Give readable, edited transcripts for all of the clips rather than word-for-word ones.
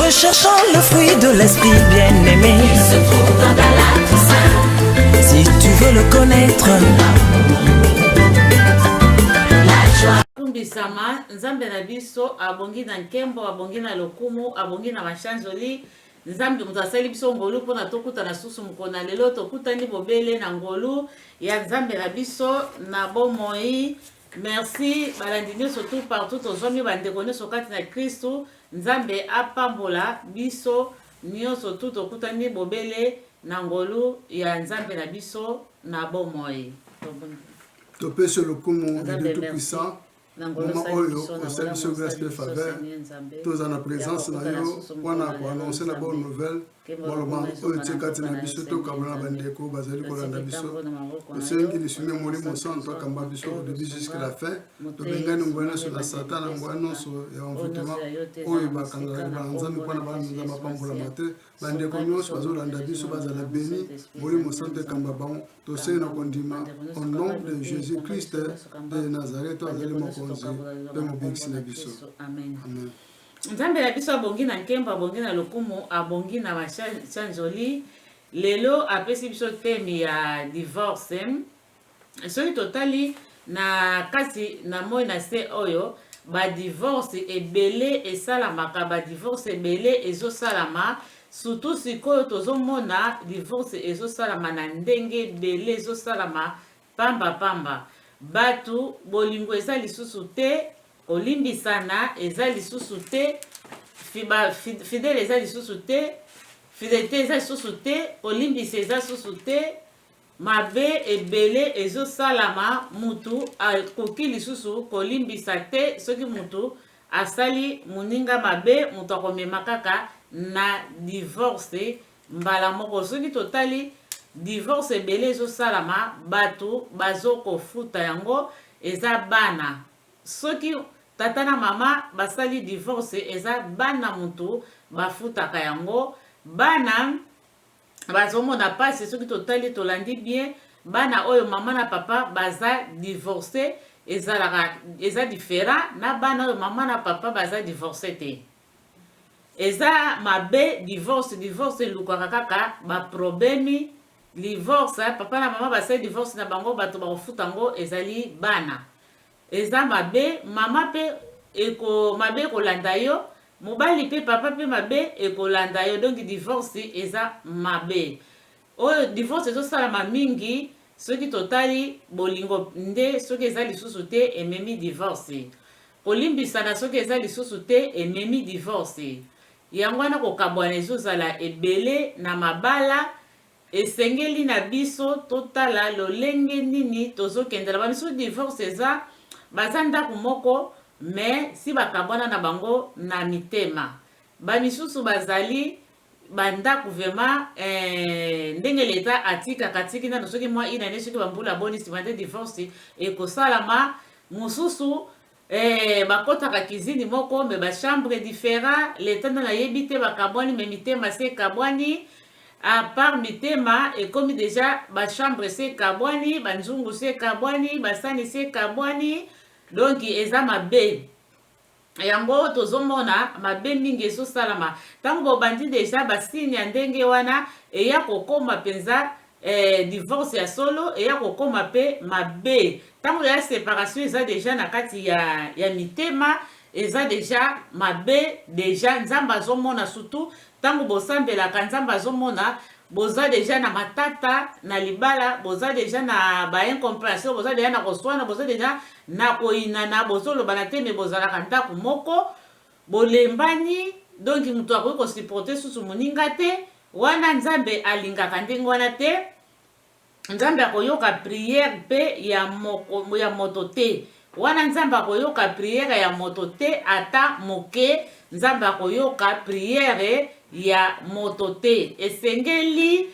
recherchant le fruit de l'esprit bien-aimé. Il se trouve dans la Toussaint. Si tu veux le connaître, La joie. Kumbisama, Nzambe na biso, abongi na nkembo, abongi na lokumu, abongi na machanzoli. Nzambe mutasali biso ngolu pona tokuta na susu mkona lelo tokutani bobele na ngolu ya Nzambe na biso na bomoi. Merci balandi nyonso tout partout tozomi bandeko nyonso kati na Kristu. Nzambe apambola biso nyonso tout tokutani bobele na ngolu ya Nzambe na biso na bomoi. Topé sur le coup de tout puissant. Moment où au service de grâce de faveur, tous en la présence, on a annoncé la bonne nouvelle. Malheureusement, au Tchekati na biso to kabana bandeko bazali kolanda biso. Le Seigneur qui nous met mourir mon sang toi kamba biso de début jusqu'à la fin. To bengani ngwana sur la Satan ngwana sur ya envoûtement. Oyo bakanga banza mi kwana banza mapambola mate. Bandeko nyonso bazolanda biso bazala béni. Mourir mon sang te kamba bango. To Seigneur kondima au nom de Jésus-Christ de Nazareth azali mokonzi pe mobikisi na biso. Amen. Amen. Nzambe na biso abongi na nkembo, abongi na lokumu, abongi na machanzoli. Lelo apesi biso teme ya divorce. Soki totali na kasi na moi na se oyo ba divorce ebele esalamaka, ba divorce ebele ezosalama. Surtout sikoyo tozomona divorce ezosalama na ndenge ebele ezosalama pamba. Batu bolingo eza lisusu te, kolimbisana eza lisusu te, fidèle eza lisusu te, fidélité eza lisusu te, kolimbisa eza lisusu te, mabe ebele ezosalama, mutu akoki lisusu kolimbisa te. Soki mutu asali muninga mabe, mutu akomema kaka na divorce mbala moko. Soki totali divorce ebele ezosalama, batu bazokofuta yango eza bana. Soki tata na mama basali divorce eza bana mutu bafutaka yango. Bana bazomona pasi soki totali tolandi bien. Bana oyo mama na papa baza divorce eza différent na bana oyo mama na papa baza divorce te. Eza mabe divorce elukaka kaka ba problemi. Divorce papa na mama basali divorce na bango bato bakofuta ngo ezali bana. Eza mabe, mama pe mabe ekolanda yo, mobali pe papa pe mabe ekolanda yo. Donc divorce eza mabe. Oyo divorce ezosalama mingi soki totali bolingo nde soki eza lisusu te ememi divorce. Kolimbisana soki eza lisusu te ememi divorce. Yango wana kokabwana ezozala ebele na mabala. Esengeli na biso totala lolenge nini tozokendela. Bamisu divorce eza baza ndako moko mais si bakabwana na bango na mitema. Bamisusu bazali bandako vraiment ndenge leta atikaka tiki nano soki mwa inane soki bambula boni simande divorce ekosalama. Mususu bakotaka kizini moko me ba chambre différent. Leta na yebi te bakabwani me mitema se kabwani. À part mitema ekomi déjà ba chambre se kabwani, ba nzungu se kabwani, ba sani se kabwani. Donc eza mabe. Yango tozomona mabe mingi ezosalama. Tango bandi déjà basini ya ndenge wana eya kokoma penza divorce ya solo eya kokoma pe mabe. Tango ya séparation eza déjà na kati ya mitema eza déjà mabe. Déjà nzamba azomona surtout tango bosambelaka nzamba azomona boza déjà na matata na libala, boza déjà na ba incompréhension, boza déjà na koswana, boza déjà na koinana, bozoloba na te me bozalaka ndako moko bolembani. Donc mutu akoki kosupporte susu moninga te. Wana nzambe alingaka ndenge wana te. Nzambe akoyoka prière pe ya moto te. Wana nzambe akoyoka prière ya moto te ata moke. Nzambe akoyoka prière ya moto te. Esengeli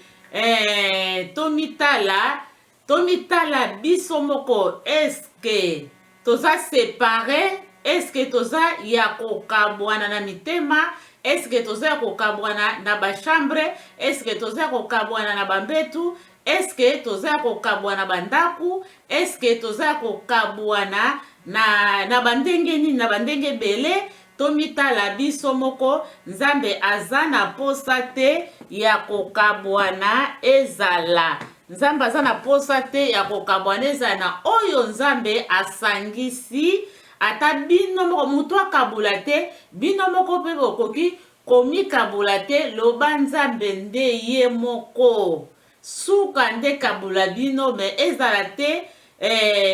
tomitala biso moko. Eske toza séparé? Eske toza ya kokabwana na mitema? Eske toza ya kokabwana na ba chambre? Eske toza ya kokabwana na bambetu? Eske toza ya kokabwana bandaku? Eske toza ya kokabwana na bandenge nini, na bandenge bele? tomitala biso moko nzambe aza na posa te ya kokabwana ezala nzambe aza na posa te ya kokabwana ezala na oyo nzambe asangisi ata bino moko mutu akabula te bino moko mpe bokoki komikabula te loba nzambe nde ye moko suka nde kabula bino me ezala te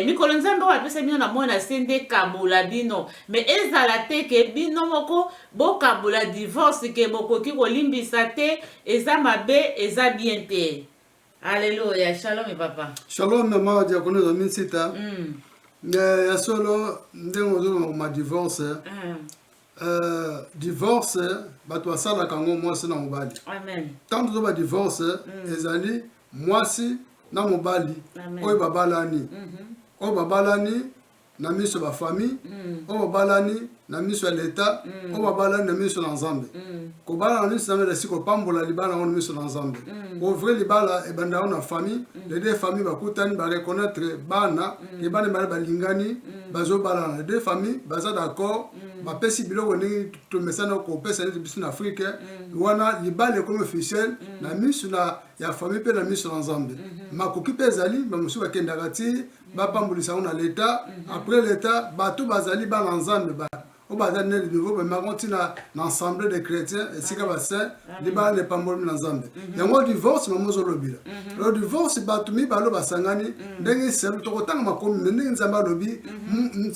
mikolo nzambe oyo apesa bino na moi na se nde kabula bino me ezala te ke bino moko bokabula divorce ke bokoki kolimbisa te eza mabe eza bien te. Alléluia. Shalom papa. Shalom mama diakono za minsita. Ya solo ndengo zo ma divorce. Divorce bato asala kango mwasi na mobali. Amen. Tant zo ba divorce ezali mwasi na mobali oyo babalani. Oyo babalani na miso ba famille, oyo babalani na miso ya leta, oyo babalani na miso na nzambe. Ko bala na miso na lesi ko pambola libala na miso na nzambe. Ko vrai libala e banda na famille, les deux familles bakutani ba reconnaître bana, ke bana ba balingani, bazo bala na deux familles, baza d'accord, ba pesi biloko ni to mesana ko pesa ni biso na Afrique, wana libala comme officiel na miso na ya famille pe na miso na nzambe. Makoki pe ezali ba musu ba kendakati ba pambulisa na leta, après l'état bato bazali ba na nzambe ba au bazar de nouveau mais magontina l'ensemble des chrétiens et sika ba saint de ba ne pamboli na nzambe yango divorce mamozo lobila le divorce batumi balo basangani ndenge selu to kotanga makomi ndenge nzamba lobi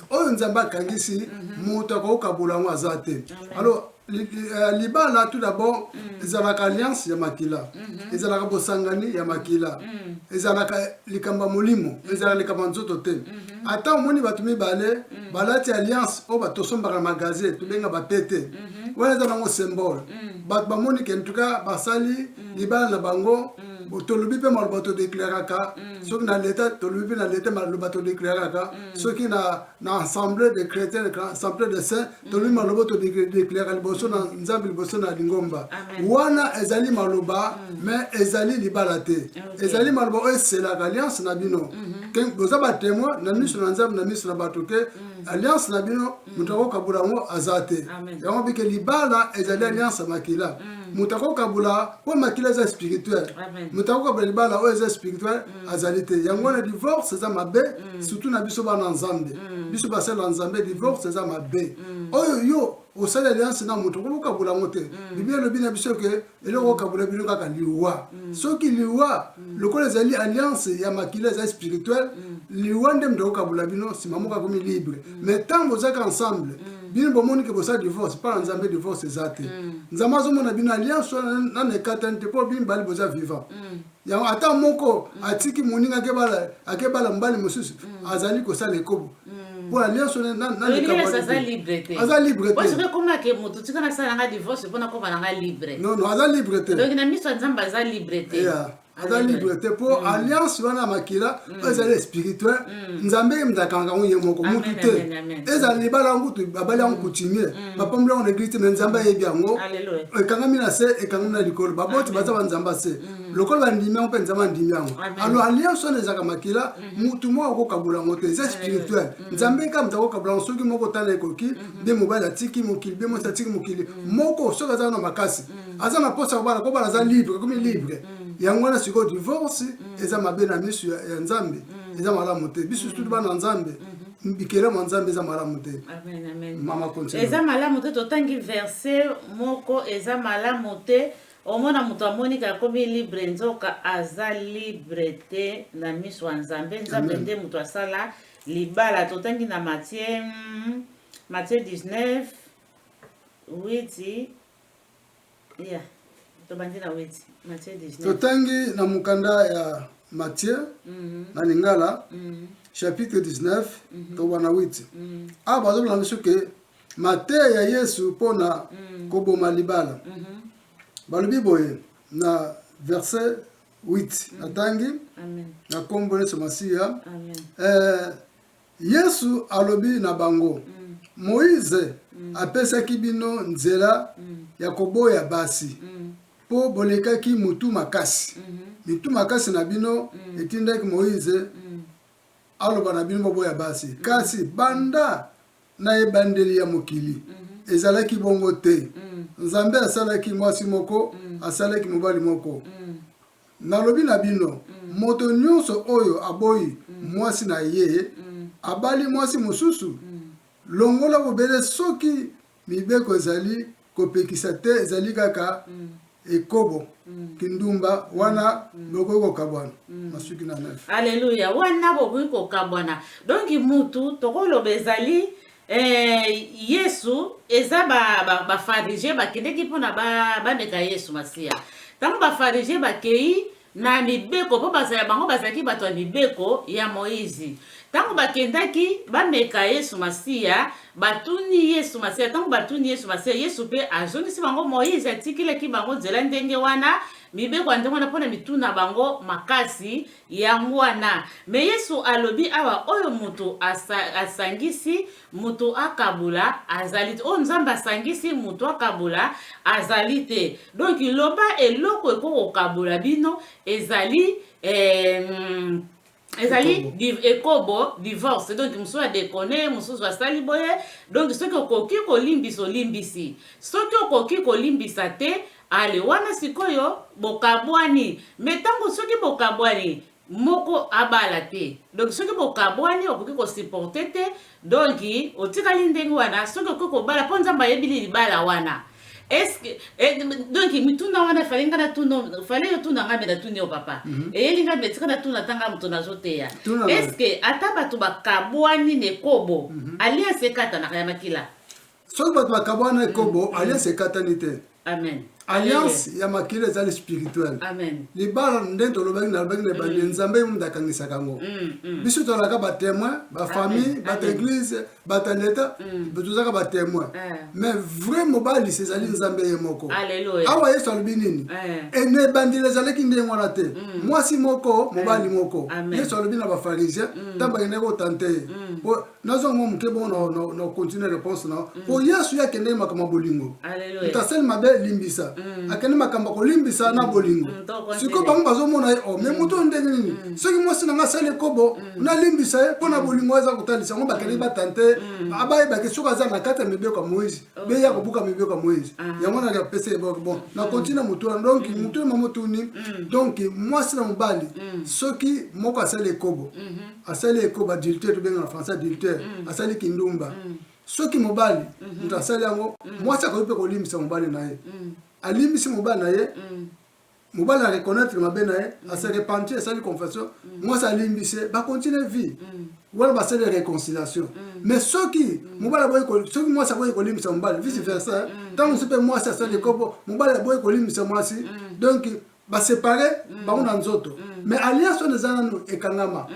oyo nzamba kangisi muto ko kabula ngo azate alors libala tout d'abord ezalaka alliance ya makila ezalaka bosangani ya makila ezalaka likamba molimo ezalaka likamba nzoto te ata omoni bato mibale balati alliance oyo batosombaka magasin tobenga bapete wana eza nango symbole bato bamoni ke ntuka basali libala na bango tolobi mpe maloba todéclaraka soki na leta tolobi mpe na leta maloba todéclaraka soki na assemblée de chrétiens assemblée de saints tolobi maloba todéclara liboso na nzambe liboso na lingomba wana ezali maloba mais ezali libala te ezali maloba oyo eselaka alliance na bino boza batémoin na miso na nzambe na miso na bato ke alliance na bino moto akokabula yango aza te yango bike libala ezali alliance ya makila moto akokabula mpo makila eza spirituel moto akokabula libala oyo eza spirituel azali te yango wana divorce eza mabe surtout na biso bana nzambe biso basala nzambe divorce eza mabe oyo yo osala alliance na moto okokabula yango te biblia elobi na biso ke eloko okokabula bino kaka liwa soki liwa lokola ezali alliance ya makila eza spirituel liwa nde moto akokabula bino nsima moko akomi libre mais ntango bozalaka ensemble bino bomoni ke bosala divorce mpa na nzambe divorce eza te nzambe azomona bino alliance wana nana ekatani te mpo bino bali boza vivant yango ata moko atiki moninga akebala mobali mosusu azali kosala ekobo mpo alliance wana aza libre te non aza libre te aza libre te mpo alliance wana makila ezali spirituel nzambe emzakanga ngo ye moko mutu te ezali libala yango babali yango coutumier bapamboli yango na église te me nzambe ayebi yango ekangami na se ekangami na likolo baboti baza banzambe se lokola bandimi yango mpe nzambe andimi yango alors alliance wana ezalaka makila mutu moko akokabula yango te eza spirituel nzambe kaka moto akokabula yango soki moko tala ekoki bie mobali atiki mokili bie mwasi atiki mokili moko soki aza na makasi aza na posa kobala aza libre akomi libre yango wana sikoyo divorce eza mabe na miso ya nzambe eza malamu te biso tutu bana nzambe bikelemo ya nzambe eza malamu te mama continue eza malamu te totangi verset moko eza malamu te omona moto amonika akomi libre nzoka aza libre te na miso ya nzambe nzambe nde moto asala libala totangi na Matthieu 19 8 ya tobandi na 8 totangi na mukanda ya Matthieu na lingala chapitre 19 tobana 8 a bazobala biso ke mateya ya Yesu mpona koboma libala balobi boye na verset 8 natangi na kombo Yesu Masiya Yesu alobi na bango Moïse apesaki bino nzela ya koboya basi po bolekaki mutu makasi mitu makasi na bino etindaki Moïse aloba na bino boboya basi kasi banda na ebandeli ya mokili ezalaki bongo te. Nzambe asalaki mwasi moko, asalaki mobali moko. Nalobi na bino, moto nyonso oyo aboyi mwasi na ye, abali mwasi mosusu. Longola bobele soki mibeko ezali kopekisa te ezali kaka ekobo kindumba wana boko kokabwana masuki na neuf. Alléluia, wana boko kokabwana. Donc mutu tokoloba ezali Yesu eza ba farisien bakendeki mpona bameka Yesu Masiya. Tango ba farisien bakei na mibeko po bazala bango bazalaki bato ya mibeko ya Moïse. Tango bakendaki bameka Yesu Masiya, batuni Yesu Masiya, tango batuni Yesu Masiya, Yesu pe azongisi bango Moïse atikilaki bango nzela ndenge wana, mibeko ndenge wana mpona mituna bango makasi yango wana. Me Yesu alobi awa oyo mutu asangisi mutu akabula azali te. O Nzambe asangisi mutu akabula azali te. Donc iloba eloko eko kabula bino ezali ekobo divorce. Donc musu a déconné, musu a sali boye. Donc soki okoki kolimbisa olimbisi, soki okoki kolimbisa te ale wana sikoyo bokabwani. Metango soki bokabwani moko abala te. Donc soki bokabwani okoki ko supporter te. Donc otikali ndenge wana soki okoki kobala po Nzambe ayebili libala wana. Est-ce que donc mituna wana falinga na tuno fale yo tuna ngabe na tunio papa elinga betika na tuna tanga muto nazoteya. Est-ce que ata batu bakabwani ne kobo alia sekata na kaya makila so batu bakabwani kobo alia sekata nite. Amen. Alliance ya makile ezali spirituel. Amen. Libala ndento lobaki na lobaki ne bandi Nzambe mundakangisa kango. Biso tolaka ba témoin, ba famille, ba église, ba taneta, betuzaka ba témoin. Mais vraiment bali ezali Nzambe yemoko. Alléluia. Awa Yesu alobi nini? Ene bandi ezalaki ndenge wana te. Mwasi moko, mobali moko. Yesu alobi na ba pharisiens, tamba ineko tante. Nazo ngo mkebo no continuer réponse na. Po Yesu yakende makama bolingo. Alléluia. Utasel mabe limbisa. Akene makamba kolimbisa na bolingo. Siko bango bazomona o me muto ndenge nini. Soki mwasi na ngasale kobo na limbisa pona bolingo eza kutalisa ngo bakene batante abaye bakesuka za na kata mibeko ya Moïse. Be ya kobuka mibeko ya Moïse. Yango na ya pese bon. Na continue muto donc muto mamotuni. Donc mwasi na mobali soki moko asale kobo. Asale kobo adultère benga na français adultère. Asale kindumba. Soki mobali mutasali yango mwasi akope kolimbisa mobali na ye. Alimbisi mobali na ye mobali a reconnaître mabe na ye a se repentir sali confession mwasi alimbise ba continue vie wala ba sali réconciliation. Mais soki mobali boy ko soki mwasi boy kolimbisa mobali vice versa tant on peut mwasi asali kopo mobali boy kolimbisa mwasi donc ba séparer ba on nzoto. Mais alliance on ezana no ekangama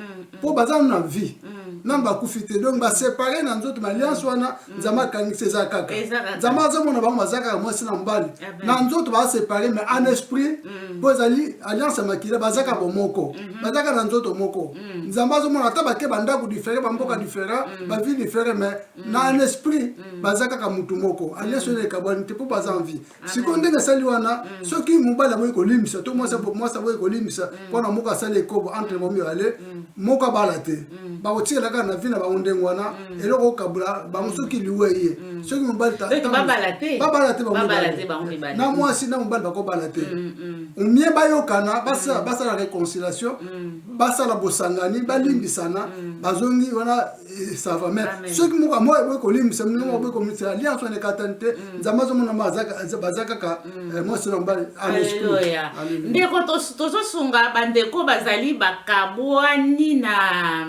po bazana na vie namba kufite donc ba séparer na nzoto ma alliance wana Nzama kangise za kaka Nzama zo mona ba mazaka mwasi na mbali na nzoto ba séparer mais en esprit bozali alliance makila bazaka bomoko bazaka na nzoto moko Nzama zo mona tabake banda ku différer ba mboka différent ba vie différent mais na en esprit bazaka ka mutu moko alliance le kabani te po baza envie sikonde na sali wana soki mobala boy ko limisa to mwasa boy ko limisa pona moka sali kobo entre momi ale moka balate ba otira na vina ba ondengo wana eloko kabula ba musuki liwe ye soki mobali ta babalate ba onde ba na mwasi na mobali ba ko balate umie ba yokana basa la réconciliation basa la bosangani balimbisana bazongi wana ça va mais soki moka moya boy ko limbisa mo boy ko mitsa alliance on ekatante Nzama zo mona bazaka ka mwasi na mobali alléluia ndeko tozo sunga bandeko bazali bakabwani na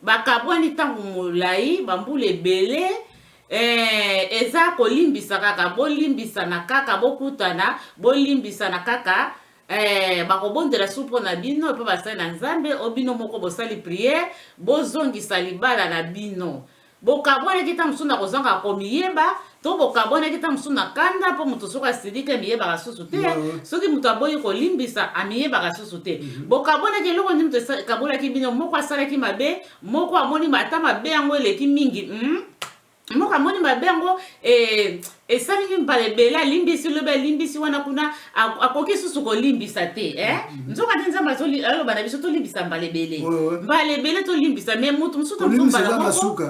bakabwani tangu molai bambule bele eza kolimbisa kaka bolimbisa na kaka bokutana bolimbisa na kaka bakobondela supo na bino pe basali na Nzambe obino moko bosali prière bozongisa libala na bino bokabwani kita musuna kozanga komiyeba to bokabwani kita musuna kanda po mutu soka sidike miyeba kasusu te soki mutu aboyi kolimbisa amiyeba kasusu te bokabwani ke loko nimto kabola ki bino moko asala ki mabe moko amoni mata mabe yango eleki mingi moko amoni mabe yango et ça lui parle bela limbisi le bel limbisi wana kuna akoki susu ko limbisa te nzoka tenza mazoli alo bana biso to limbisa mbale bele to limbisa mais mutu musu to mbala moko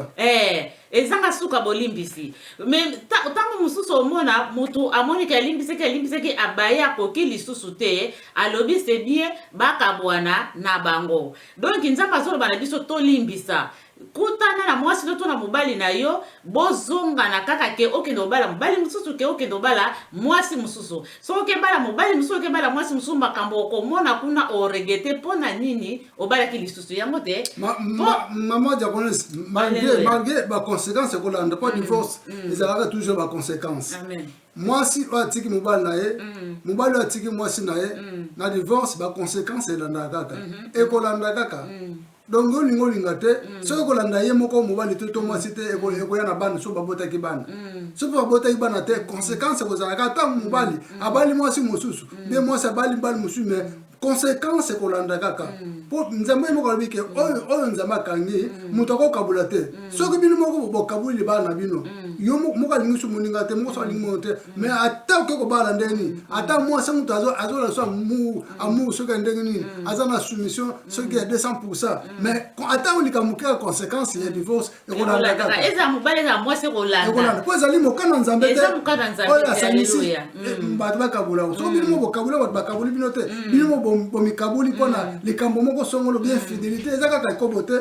ezanga suka bolimbisi mais tango mususu omona mutu amoni ke limbise ke abaya akoki lisusu te alobi c'est bien bakabwana na bango donc nzamba zolo bana biso to limbisa kutana na mwasi to na mobali na yo bozonga na kaka ke okendo bala mobali mususu ke okendo bala mwasi mususu so ke bala mobali mususu ke bala mwasi mususu makambo okomona kuna oregete pona nini obala ki lisusu yango te maman japonaise malgré ba conséquences ko landa pas divorce ils aura toujours ba conséquences amen mwasi atiki mobali na ye mobali atiki mwasi na ye na divorce ba conséquences landa kaka e ko landa kaka donc olingo lingate so ko landa ye moko mobali to mwasi te e ko yana bana so babota ki bana so babota ki bana te conséquences ko zalaka ta mobali abali mwasi mususu be mwasi abali bali mususu mais conséquence ko landa kaka po nzambe moko bike oyo nzamba kangi mutako kabula te so ko bino moko bo kabuli bana bino yo moko lingi su muninga te moko so lingi monte mais ata ko bala ndeni ata mwasi mutu azo la so amu so ka ndeni azana soumission so ki 200% mais ata on likamuka conséquence ya divorce e ko landa kaka eza mobale za mwasi ko landa ko ezali mokana nzambe te eza mokana nzambe haleluya bato bakabula so bino moko bakabula bato bakabuli bino te bino bomikabuli pona likambo moko songolo bien fidélité ezaka ka kobote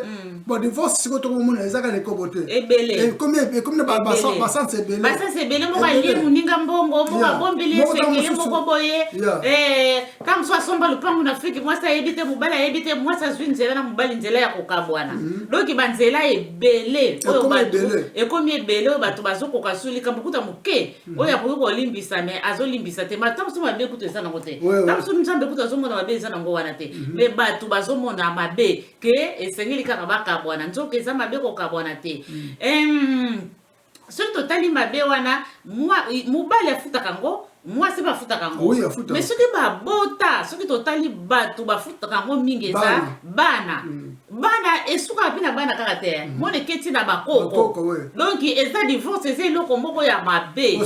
bon divorce siko to mona ezaka le kobote ebele comme basan c'est belé basan c'est belé moko ali muninga mbongo moko bombele sekele moko boye comme soit somba le pango na Afrique moi ça ebite mobala ebite moi ça zwin nzela na mobali nzela ya kokabwana donc banzela ebele oyo bato ekomi ebele oyo bato bazokoka suli kambo kuta moke oyo akoki kolimbisa mais azolimbisa te matam so mabe kuta eza nango te tam so nzambe kuta azomona mabe eza nango wana te mais bato bazomona mabe ke esengeli kaka bakabwana nzoka eza mabe kokabwana te soki totali mabe wana mobali afutaka ngo mwasi bafutaka ngo mais soki babota soki totali bato bafutaka ngo mingi eza bana esuka pina bana kaka te mone keti na bakoko donc eza divorce eza eloko moko ya mabe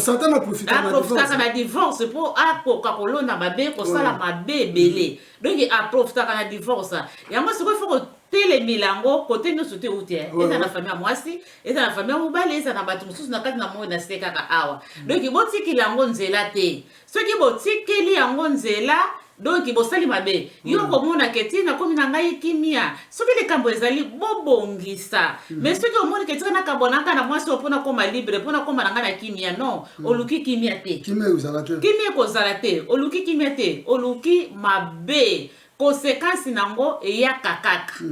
aprofitaka na divorce po akoka kolonda mabe kosala mabe ebele donc aprofitaka na divorce yango sikoyo foko tele milango kote nyonso te uti eza na famille ya mwasi eza na famille ya mobali eza na bato mosusu na kati na moyo na se kaka awa donc botikeli yango nzela te soki botikeli yango nzela donc bosali mabe yo komona keti na komi na ngai kimia soki likambo ezali bobongisa mais soki omoni keti na kambo nanga na mwasi opona koma libre pona koma nanga na kimia non oluki kimia te kimia kozala te oluki kimia te oluki mabe conséquence nango eyaka kaka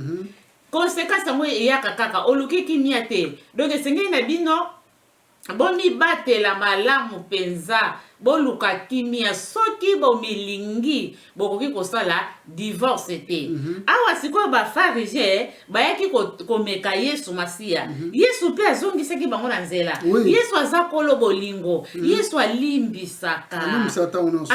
conséquence nango eyaka kaka oluki kimia te donc esengeli na bino bomibatela malamu penza boluka kimia soki bomilingi bokoki kosala divorce te awa sikoyo bafarisien bayaki komeka yesu masiya yesu mpe azongisaki bango na nzela yesu aza kolo bolingo yesu alimbisaka ntango nyonso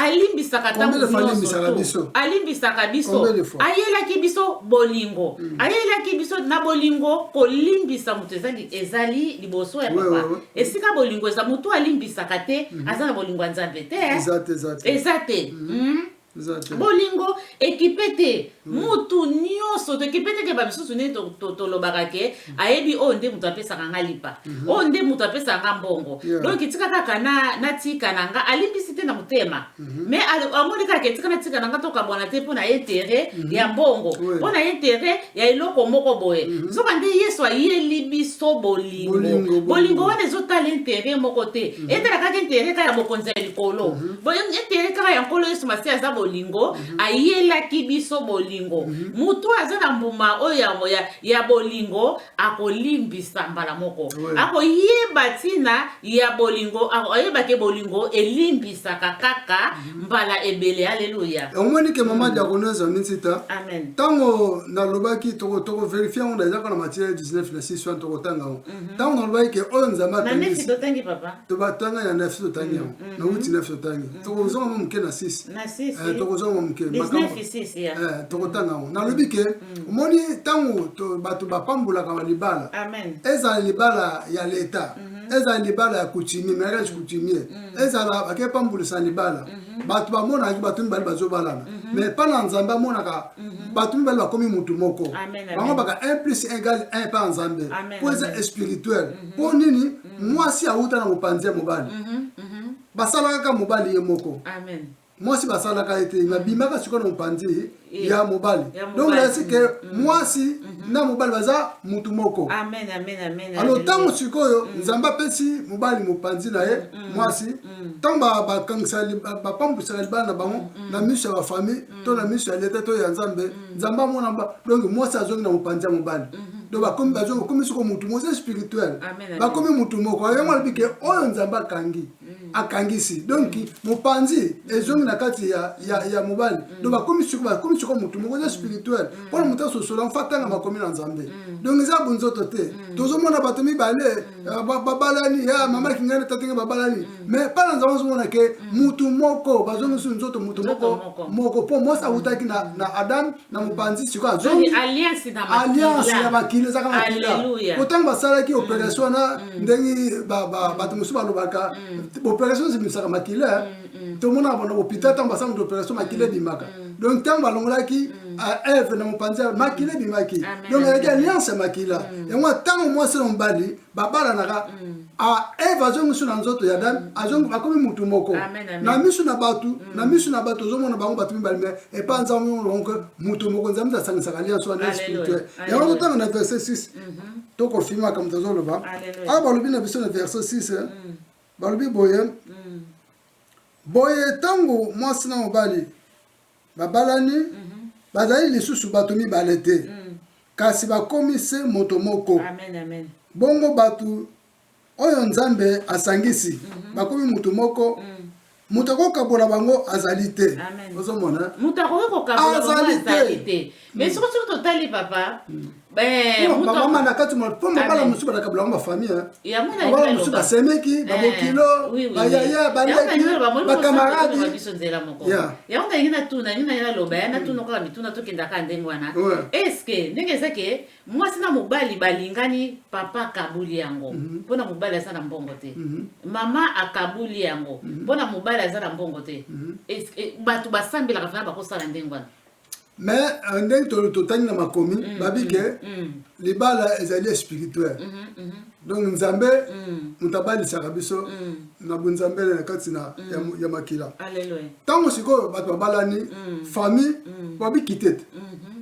alimbisaka biso ayelaki biso bolingo ayelaki biso na bolingo kolimbisa moto ezali liboso ya papa esika bolingo eza moto alimbisaka te aza na bolingo nzambe te eza te bolingo ekipe te mutu nyonso ekipe te ke bamisusu nde tolobaka ke ayebi oyo nde moto apesaka nga lipa oyo nde moto apesaka nga mbongo donc etika kaka natika na nga alimbisi te na motema mais amoni kaka etika natika na nga tokabwana te mpo na intere ya mbongo mpo na intere ya eloko moko boye soka nde yesu ayeli biso bolingo wana ezotala intere moko te etala kaka intere kaka ya bokonzi ya likolo intere kaka ya nkolo yesu masiya aza bolingo ayelaki biso bolingo mutu aza na mbuma oyo ya bolingo akolimbisa mbala moko akoyeba ntina ya bolingo ayebake bolingo elimbisaka kaka mbala ebele haleluya omoni ke mama diakoneza minsita amen tango nalobaki toko verifia ngo ezaka na Matthieu 19 na 6 wan toko tanga tango nalobaki ke oyo nzamba na nefi dotangi papa to batanga ya nefi dotangi na uti nefi dotangi toko zonga mo mke na 6 toko zonga mo mke makambo 19 ya toko tanga ngo nalobi ke omoni tango bato bapambulaka libala amen eza libala ya leta eza libala ya coutumier mariage coutumier ezala bakepambulisa libala bato bamonaki bato mibale bazobalana mais mpana nzambe amonaka bato mibale bakomi mutu moko bango baka 1 plus 1 égale 1 mpa nzambe po eza spirituel mpo nini mwasi awuta na mopanzi ya mobali basalaka kaka mobali ye moko mwasi basalaka ete babimaka sikoyo na mopanzi ya mobali donc nasi ke mwasi na mobali baza mutu moko alors ntango sikoyo nzambe apesi mobali mopanzi na ye mwasi ntango bapambwisaka libala na bango na miso ya bafamille to na miso ya leta to ya nzambe nzambe amona donc mwasi azongi na mopanzi ya mobali donc bakomi siko mutu moko eza spirituel bakomi mutu moko yango alobi ke oyo nzambe akangisi donc mopanzi ezongi na kati ya mobali donc bakomi siko mutu moko eza spirituel mpona moto asosola mfatanga bakomi na nzambe donc eza bunzoto te tozomona bato mibale babalani ya mama kingane tatinga babalani mais mpana nzambe ozomona ke mutu moko bazongisu nzoto mutu moko mpo mwasi awutaki na adam na mopanzi siko azongi alliance na makili ezaka makila otango basalaki opération wana ndenge bato mosusu balobaka opération zibimisaka makila tomona bona hôpital ntango basalaka opération makila ebimaka donc ntango balongolaki eve na mopanzi ya makila ebimaki donc ezalaki alliance ya makila yango ntango mwasi na mobali babalanaka eve azongisu na nzoto ya adam akomi mutu moko na miso na bato ozomona bango bato mibali me epa nzambe lonke mutu moko nzambe asangisaka alliance wana spirituel yango totanga na verset 6 tokofimaka moto azoloba awa balobi na biso na verset 6 balobi boye ntango mwasi na mobali babalani bazali lisusu bato mibale te kasi bakomi se moto moko bongo bato oyo nzambe asangisi bakomi mutu moko mutu akokabola bango azali te ozomona mutu akokabola bango azali te mais soki totali papa mama na kati mpo mabala mosusu balakabola bango bafamille mabala mosusu basemeki babokilo bayaya baleki bakamaradi yango ndenge natuna nini naloba ya natuna kaka mituna tokendaka ndenge wana eske ndenge ezake mwasi na mobali balingani papa akabuli yango mpona mobali aza na mbongo te mama akabuli yango mpona mobali aza na mbongo te bato basambelaka fana bakosala ndenge wana mais ndenge totangi na makomi babike libala ezali spirituel donc nzambe moto abalisaka biso na bonzambe na kati ya makila ntango sikoyo bato babalani famille babikite te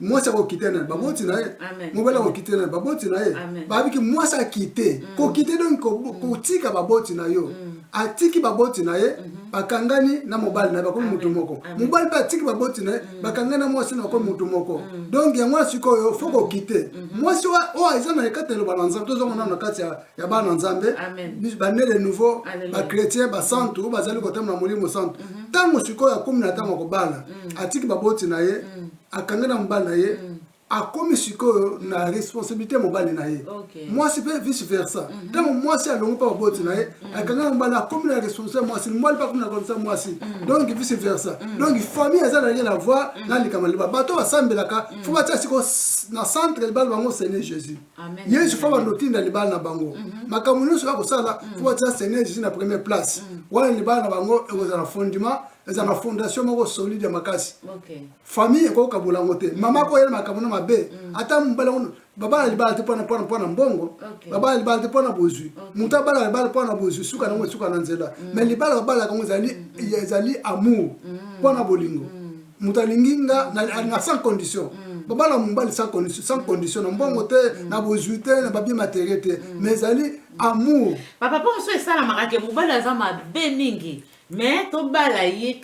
mwasi akokite na ye baboti na ye mobali akokite na ye baboti na ye babiki mwasi akite kokite donc kotika baboti na yo atiki baboti na ye bakangani na mobali na ye bakomi mutu moko mobali mpe atiki baboti na ye bakangani na mwasi na bakomi mutu moko donc yango sikoyo fo kokite mwasi oyo eza na ekati eloba na nzambe tozomona na kati ya bana nzambe bane de nouveau bachrétien basantu bazali kotambola molimo santu ntango sikoyo akomi na ntango akobala atiki baboti na ye akangani na mobali na ye akomi sikoyo na responsabilité mobali na ye mwasi mpe vice versa ntango mwasi alongo mpe baboti na ye akangana mobali akomi na responsable mwasi mobali mpe akomi na responsable mwasi donc vice versa donc famille eza na ye na voi na likama liba bato basambelaka fo batia siko na centre libala bango seigneur jésus yesu fo bandotinda libala na bango makambo nyonso bakosala fo batia seigneur jésus na première place wana libala na bango ekozala na fondement eza na fondation moko solide ya makasi famille ekokabola yango te mama akoyela makambo na mabe ata mobali babala libala te mpona mbongo babala libala te mpona bozwi moto abala libala mpona bozwi suka nango esuka na nzela mais libala babalaka yango ezali amour mpona bolingo moto alingi nga na sans condition babala mobali sans condition na mbongo te na bozwi te na babie matériel te mais ezali amour papa mpo mosu esalamaka ke mobali aza mabe mingi mais tobala ye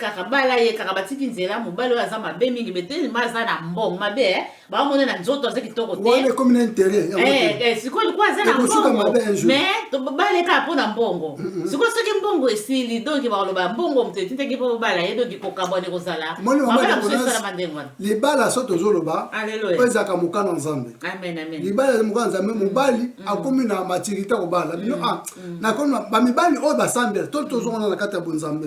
kaka batiki nzela mobali oyo aza mabe mingi betelema aza na mbongo mabe baomona na nzoto aza kitoko te sikoyo likuwa aza na mbongo mais tobaleka mpo na mbongo sikoyo soki mbongo esili donk bakoloba mbongo moto etintaki mpo bobala ye donk kokabwana ekozala mabala mosu esalama ndenge wana libala so tozoloba po ezalaka mokano nzambe libala eza mokano nzambe mobali akomi na maturité kobala bino nakomi bamibali oyo basambela to tozomona na kati ya bonzambe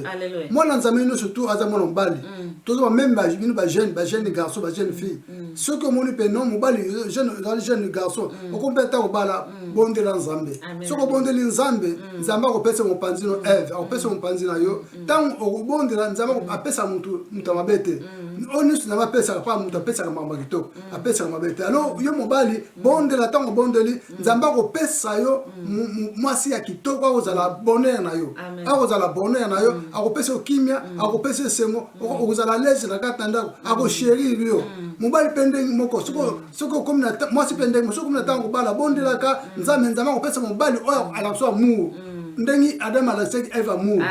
mwana nzambe nyonso surtout aza mwana mobali tozoba meme bino bajeune garçon bajeune fille soki moni pe non mobali jeune garçon okompeta obala bondela nzambe soko bondeli nzambe nzambe akopesa mopanzino Eve akopesa mopanzina yo tant okobondela nzambe apesa mutu mabete onus na apesa pa mutu apesa mamba kitoko apesa mabete alors yo mobali bondela tant bondeli nzambe akopesa yo mwasi ya kitoko akozala bonheur na yo akozala bonheur na yo akopesa kimia akopesa sengo okozala lese na katanda akoshérir yo mobali pendeng moko soko comme na mwasi pendeng soko comme na tango bala bondelaka nzambe akopesa mobali oyo alaso amour ndengi Adam alaseki Eve amour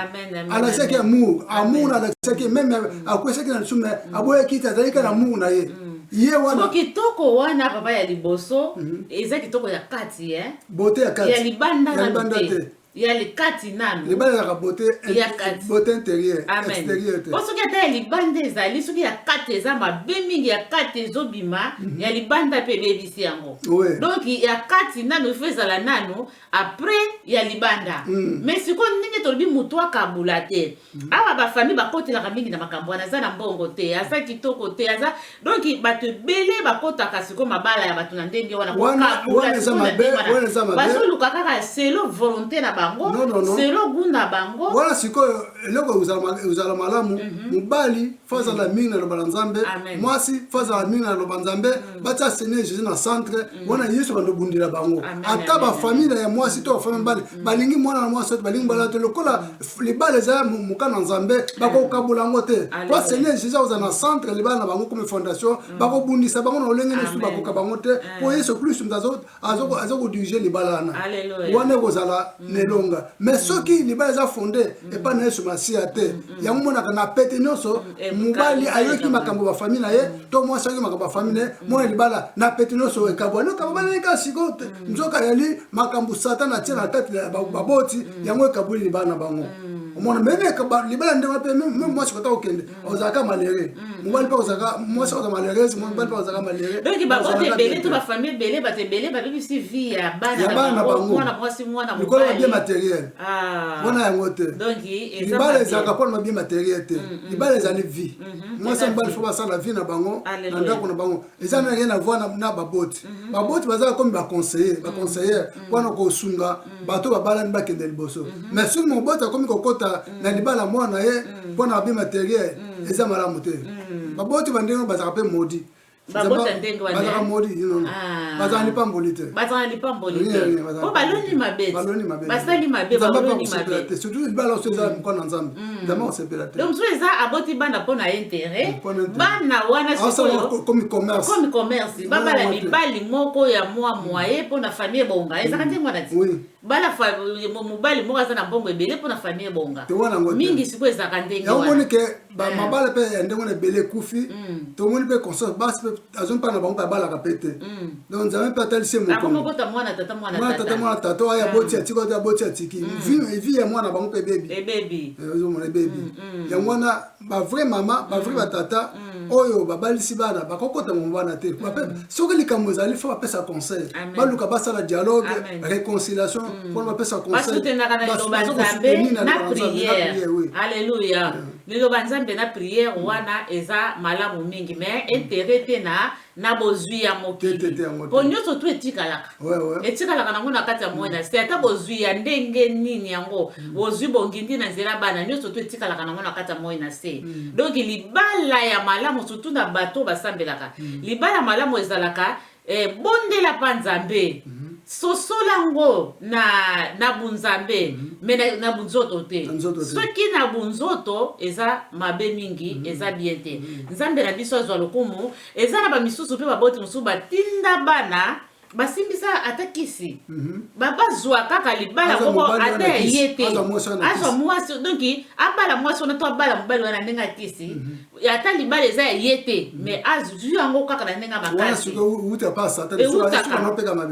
alaseki amour alaseki même akweseki na sume aboye kita zalika na amour na ye ye wana kitoko wana papa ya liboso eza kitoko ya kati beauté ya kati ya libanda na te ya likati nanu libanda ya beauté beauté intérieure extérieure parce que ta libanda ezali soki ya kati eza mabe mingi ya kati ezobima ya libanda pe bebisi yango donc ya kati nanu fezala nanu après ya libanda mais siko ndenge tolobi mutu akabula te awa ba famille bakotelaka mingi na makambo wana za na mbongo te aza kitoko te aza donc bato bele bakotaka siko mabala ya bato na ndenge wana wana za mabe bazoluka kaka selo volonté na bango selo gunda bango wala sikoyo eloko uzala malamu mobali faza la mingi na loba nzambe mwasi faza la mingi na loba nzambe batia Seigneur Jésus na centre wana Yesu bando bundira bango ata ba famille ya mwasi to famille mbali balingi mwana na mwasi to balingi bala to lokola libale za mukana nzambe bako kabula ngote kwa Seigneur Jésus oza na centre libale na bango comme fondation bako bundisa bango na olenge ne su bako kabangote po Yesu Christ mtazo azoko diriger libala na wana kozala nelonga mais soki libala za fondé et pas na Yesu Masia te ya mona kana pete nyonso mubali ayoki makambo ba famille na ye to mwasi ayoki makambo ba famille mona libala na pete nyonso ekabwana kabana ka sikote nzoka yali makambo satana tia na tête ya baboti yango ekabuli libala na bango omona meme ka libala ndema pe même mwasi kota okende ozaka malere mubali pa ozaka mwasi ozaka malere mubali pa ozaka malere donc babote belé to ba famille belé bate belé ba bibi si vie ya bana bango mwana mwasi mwana mubali bien matériel wana yango te donc libala ezaka pour bien matériel te libala ezali vie mwasi mubali faut basala vie na bango na ndako na bango ezana rien à voir na baboti bazala comme ba conseiller wana ko sunga bato babala ni bakende liboso mais sur mon bota comme kokota na libala mwana ye pona bien matériel eza malamu te baboti bandengo bazaka pe modi babota ndengo wana bazaka modi non bazaka ni pamboli te o baloni mabete basali mabe baloni mabete surtout libala oso mukona nzambe ndama osepela te donc so eza aboti bana pona intérêt bana wana siko comme commerce babala mibali moko ya moyen pona famille bonga eza kanti ngwana ti bala mobali moko aza na mbongo ebele pona famille bonga mingi siko eza kandenge wana yamoni ke mabala pe ndengo na ebele kufi to moni pe conscience bas pe azon pa na bango pa bala ka pete donc nzambe pe atalisi moko akokota mwana tata aya boti atiko ta boti atiki vie ya mwana bango pe baby ezomona baby ya mwana ba vrai mama ba vrai batata oyo babalisi bana bakokota mo bana te soki likambo ezali fa bapesa conseil baluka basala dialogue réconciliation pour bapesa conseil na prière alléluia liloba nzambe na prière wana eza malamu mingi mais intérêt te na bozwi ya mokili po nyonso tu etikalaka nango na kati ya moyo na se ata bozwi ya ndenge nini yango bozwi bongindi na nzela bana nyonso tu etikalaka nango na kati ya moyo na se donc libala ya malamu surtout na bato basambelaka libala malamu ezalaka bondela pa nzambe sosolango na bunzambe mais na bunzoto te soki na bunzoto eza mabe mingi eza bien te nzambe na biso azwa lokumu eza na bamisusu mpe baboti mosusu batinda bana basimbisa atakisi bazwa kaka libala moko ata ye te azwa mwasi donc abala mwasi wana to abala mobali wana ndenge akisi ata libala eza ye te mais azwi yango kaka na ndenge makasi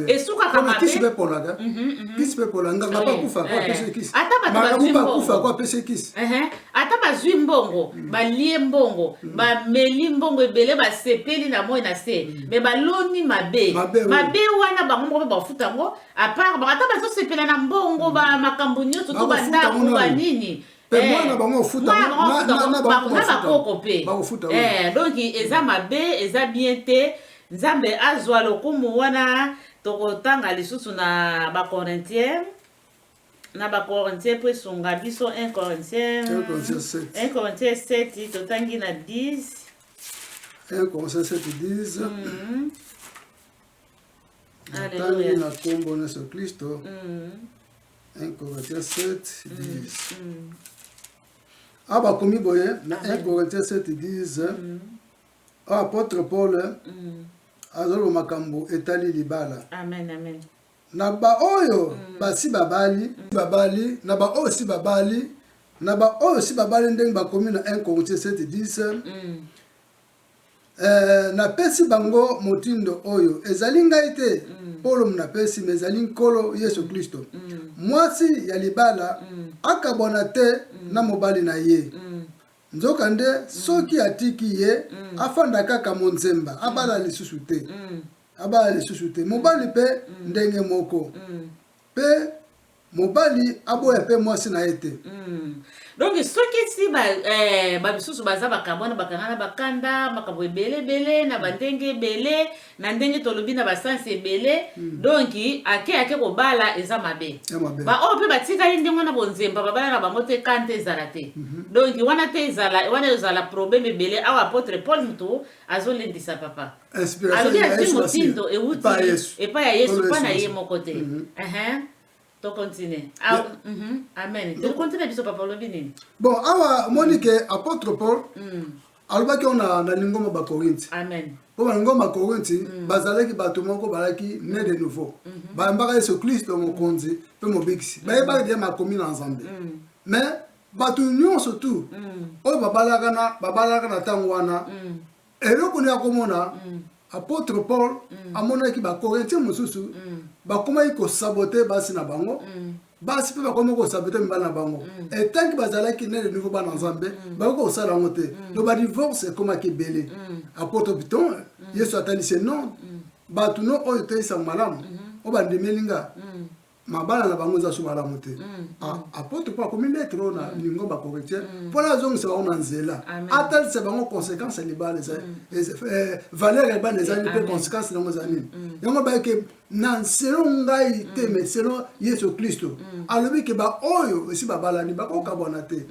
esukaka mabe ata bazwi mbongo balie mbongo bameli mbongo ebele basepeli na moi na se mais baloni mabe wana bango moko bafuta ngo apart ata bazosepela na mbongo makambo nyonso to bandako banini mwana bango futa na bakoko pe donc eza mabe eza bien te nzambe azwa lokumu wana tokotanga lisusu na bacorintien na bacorintien po esunga biso 1 Corinthiens 7 totangi na 10 1 Corinthiens 7 10 Alléluia na kombo na Yesu Kristo 1 Corinthiens 7 10 Aba komi boye na 1 Corinthiens 7 10 apôtre Paul azolo makambo etali libala. Amen, amen. Na ba oyo basi babali na ba oyo si babali na ba oyo si babali ndenge bakomi na 1 Corinthiens 7 10 na pesi bango motindo oyo ezali ngai te Paul mna pesi mezali nkolo Yesu Kristo mwasi ya libala akabona te na mobali na ye nzokande soki atiki ye afanda kaka monzemba abala lisusu te mobali pe ndenge moko pe mobali aboya pe mwasi na ye te donc soki si babisusu baza bakabwana bakangana bakanda makambo ebele na bandenge ebele na ndenge tolobi na basansi ebele donc ake kobala eza mabe baoyo mpe batikali ndenge wana bonzemba babala na bango te kante ezala te donc wana te ezala problème ebele awa apôtre Paul mutu azolendisa papa alobi ati motindo euti epai ya Yesu mpa na ye moko te to continue. Amen. Tu continue biso papa lobi nini? Bon, awa Monique apôtre Paul. Alobaki ona na lingoma ba Corinthe. Amen. Po ba lingoma Corinthe bazalaki bato moko balaki né de nouveau. Ba mbaka Yesu Kristo mokonzi pe mobiksi. Ba yeba dia makomi na Nzambe. Mais bato nyonso tu oyo babalaka na tango wana. Eloko ni akomona apôtre Paul amonaki ba Corinthiens mosusu bakomaki ko saboter basi na bango basi pe bakomaki ko saboter mbala na bango et tant que bazalaki ne de nouveau bana Nzambe bako ko sala ngote lo ba divorce komaki belé apôtre Piton Yesu atalise non batu no oyo teisa malamu o ba ndemelinga mabala na bango za sumala mote apôtre Paul comme lettre na lingo ba Corinthiens pour la zone c'est on nzela atal c'est bango conséquences libales valeur ba les années conséquences na mozani yango ba ke nan selon ngai te mais selon Yesu Kristo alobi ke ba oyo si babala ni ba ko kabona te